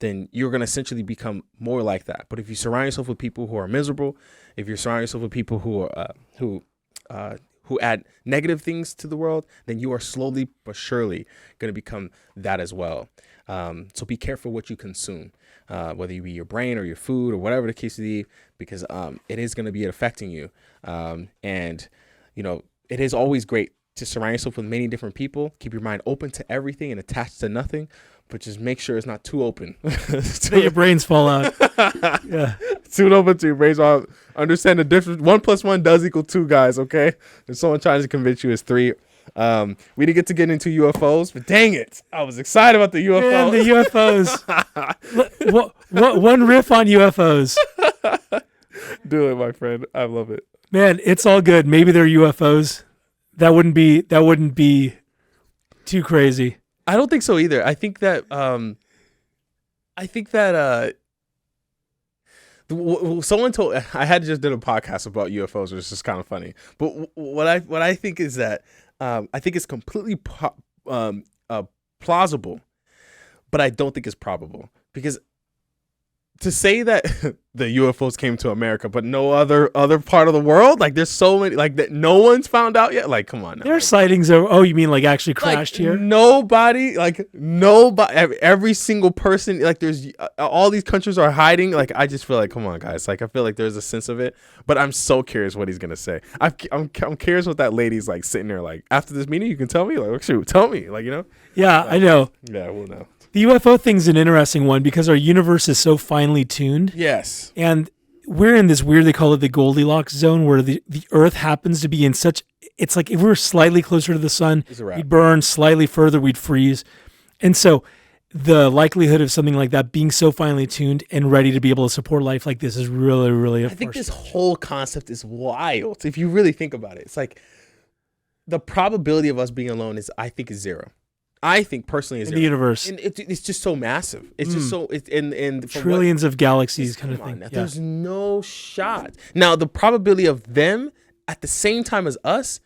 then you're going to essentially become more like that. But if you surround yourself with people who are miserable, if you surround yourself with people who add negative things to the world, then you are slowly but surely going to become that as well. So be careful what you consume, whether it be your brain or your food or whatever the case may be, because it is going to be affecting you. And it is always great to surround yourself with many different people. Keep your mind open to everything and attached to nothing, but just make sure it's not too open. So your brains fall out. Yeah. Too open to your brains. Understand the difference. 1 + 1 does equal 2, guys. Okay. If someone tries to convince you it's 3. We didn't get into UFOs, but dang it, I was excited about the UFOs. Man, the UFOs. One riff on UFOs. Do it, my friend. I love it. Man, it's all good. Maybe they're UFOs. That wouldn't be too crazy. I don't think so either. I think that someone told, I had just did a podcast about UFOs, which is just kind of funny. But what I think is that I think it's completely plausible, but I don't think it's probable, because to say that the UFOs came to America, but no other part of the world, like there's so many, like that no one's found out yet. Like, come on now. There are sightings of, you mean like actually crashed here? Nobody, every single person, like there's all these countries are hiding. Like, I just feel like, come on, guys. Like, I feel like there's a sense of it, but I'm so curious what he's gonna say. I'm curious what that lady's like sitting there, like, after this meeting, you can tell me, like, shoot, tell me, like, Yeah, like, I know. Yeah, we'll know. The UFO thing's an interesting one because our universe is so finely tuned. Yes. And we're in this weird, they call it the Goldilocks zone, where the Earth happens to be in such, it's like if we were slightly closer to the sun, we'd burn, slightly further, we'd freeze. And so the likelihood of something like that being so finely tuned and ready to be able to support life like this is really, really I think this whole concept is wild. If you really think about it, it's like the probability of us being alone I think is 0. I think personally is in the universe. And it's just so massive. It's just so and trillions of galaxies kind of thing. Yeah. There's no shot. Now the probability of them at the same time as us,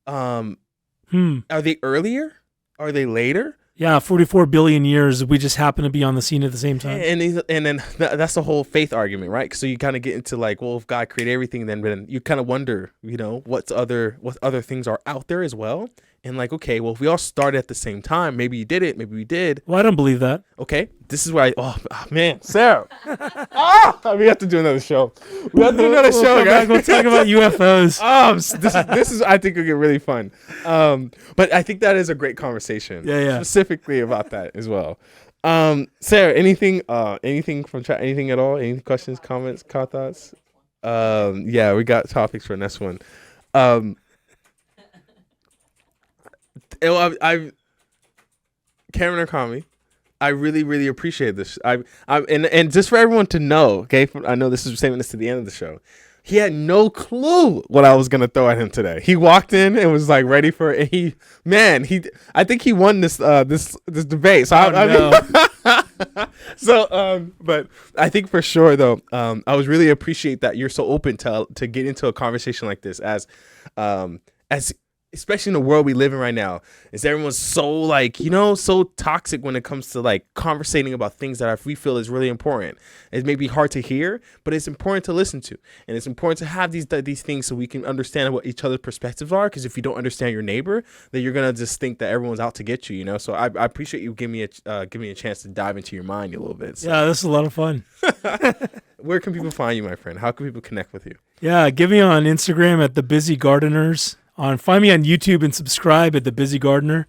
are they earlier? Are they later? Yeah, 44 billion years. We just happen to be on the scene at the same time. And then that's the whole faith argument, right? So you kind of get into like, well, if God created everything, then you kind of wonder, what other things are out there as well. And like, okay, well, if we all started at the same time, maybe you did it, maybe we did. Well, I don't believe that. Okay, this is where man, Sarah. We have to do another show. We have to do another show, guys. We'll talk about UFOs. This is I think will get really fun. But I think that is a great conversation. Yeah. Specifically about that as well. Sarah, anything from chat? Anything at all? Any questions, comments, thoughts? Yeah, we got topics for next one. Cameron Akrami, I really, really appreciate this. And just for everyone to know, okay, I know this is saving this to the end of the show. He had no clue what I was gonna throw at him today. He walked in and was like ready for it. I think he won this debate. So but I think for sure though, I was really appreciate that you're so open to get into a conversation like this as especially in the world we live in right now, is everyone's so like, so toxic when it comes to like conversating about things that we feel is really important. It may be hard to hear, but it's important to listen to, and it's important to have these things so we can understand what each other's perspectives are. Because if you don't understand your neighbor, then you're gonna just think that everyone's out to get you. So I appreciate you giving me a chance to dive into your mind a little bit. So. Yeah, this is a lot of fun. Where can people find you, my friend? How can people connect with you? Yeah, give me on Instagram at The Busy Gardeners. Find me on YouTube and subscribe at The Busy Gardener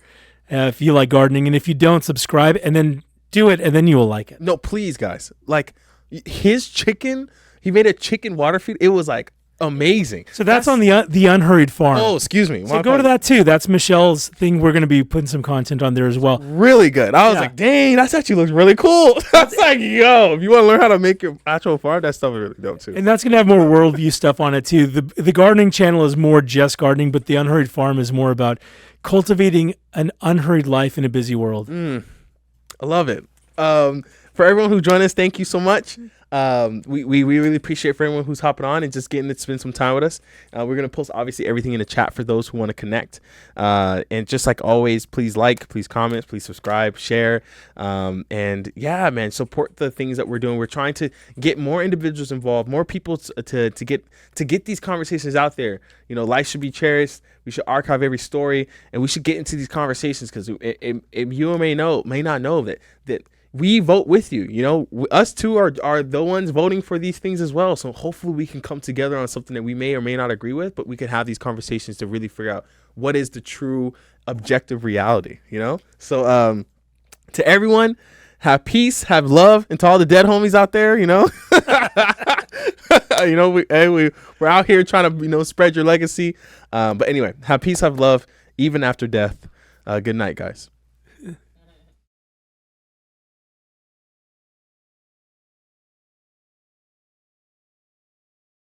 if you like gardening. And if you don't, subscribe and then do it, and then you will like it. No, please, guys. Like, his chicken, he made a chicken water feed. It was like amazing. So that's on the Unhurried Farm. Oh, excuse me. So go to that too. That's Michelle's thing. We're going to be putting some content on there as well. Really good. I was like, dang, that's actually looks really cool. That's like, yo, if you want to learn how to make your actual farm, that stuff is really dope too. And that's going to have more worldview stuff on it too. The gardening channel is more just gardening, but the Unhurried Farm is more about cultivating an unhurried life in a busy world. I love it. For everyone who joined us, thank you so much. We really appreciate for everyone who's hopping on and just getting to spend some time with us. We're going to post obviously everything in the chat for those who want to connect. And just like always, please please comment, please subscribe, share. And yeah, man, support the things that we're doing. We're trying to get more individuals involved, more people to get these conversations out there. Life should be cherished. We should archive every story, and we should get into these conversations because you may not know that we vote with you. Us two are the ones voting for these things as well. So hopefully we can come together on something that we may or may not agree with, but we can have these conversations to really figure out what is the true objective reality, So to everyone, have peace, have love, and to all the dead homies out there, we're out here trying to, spread your legacy. But anyway, have peace, have love, even after death. Good night, guys.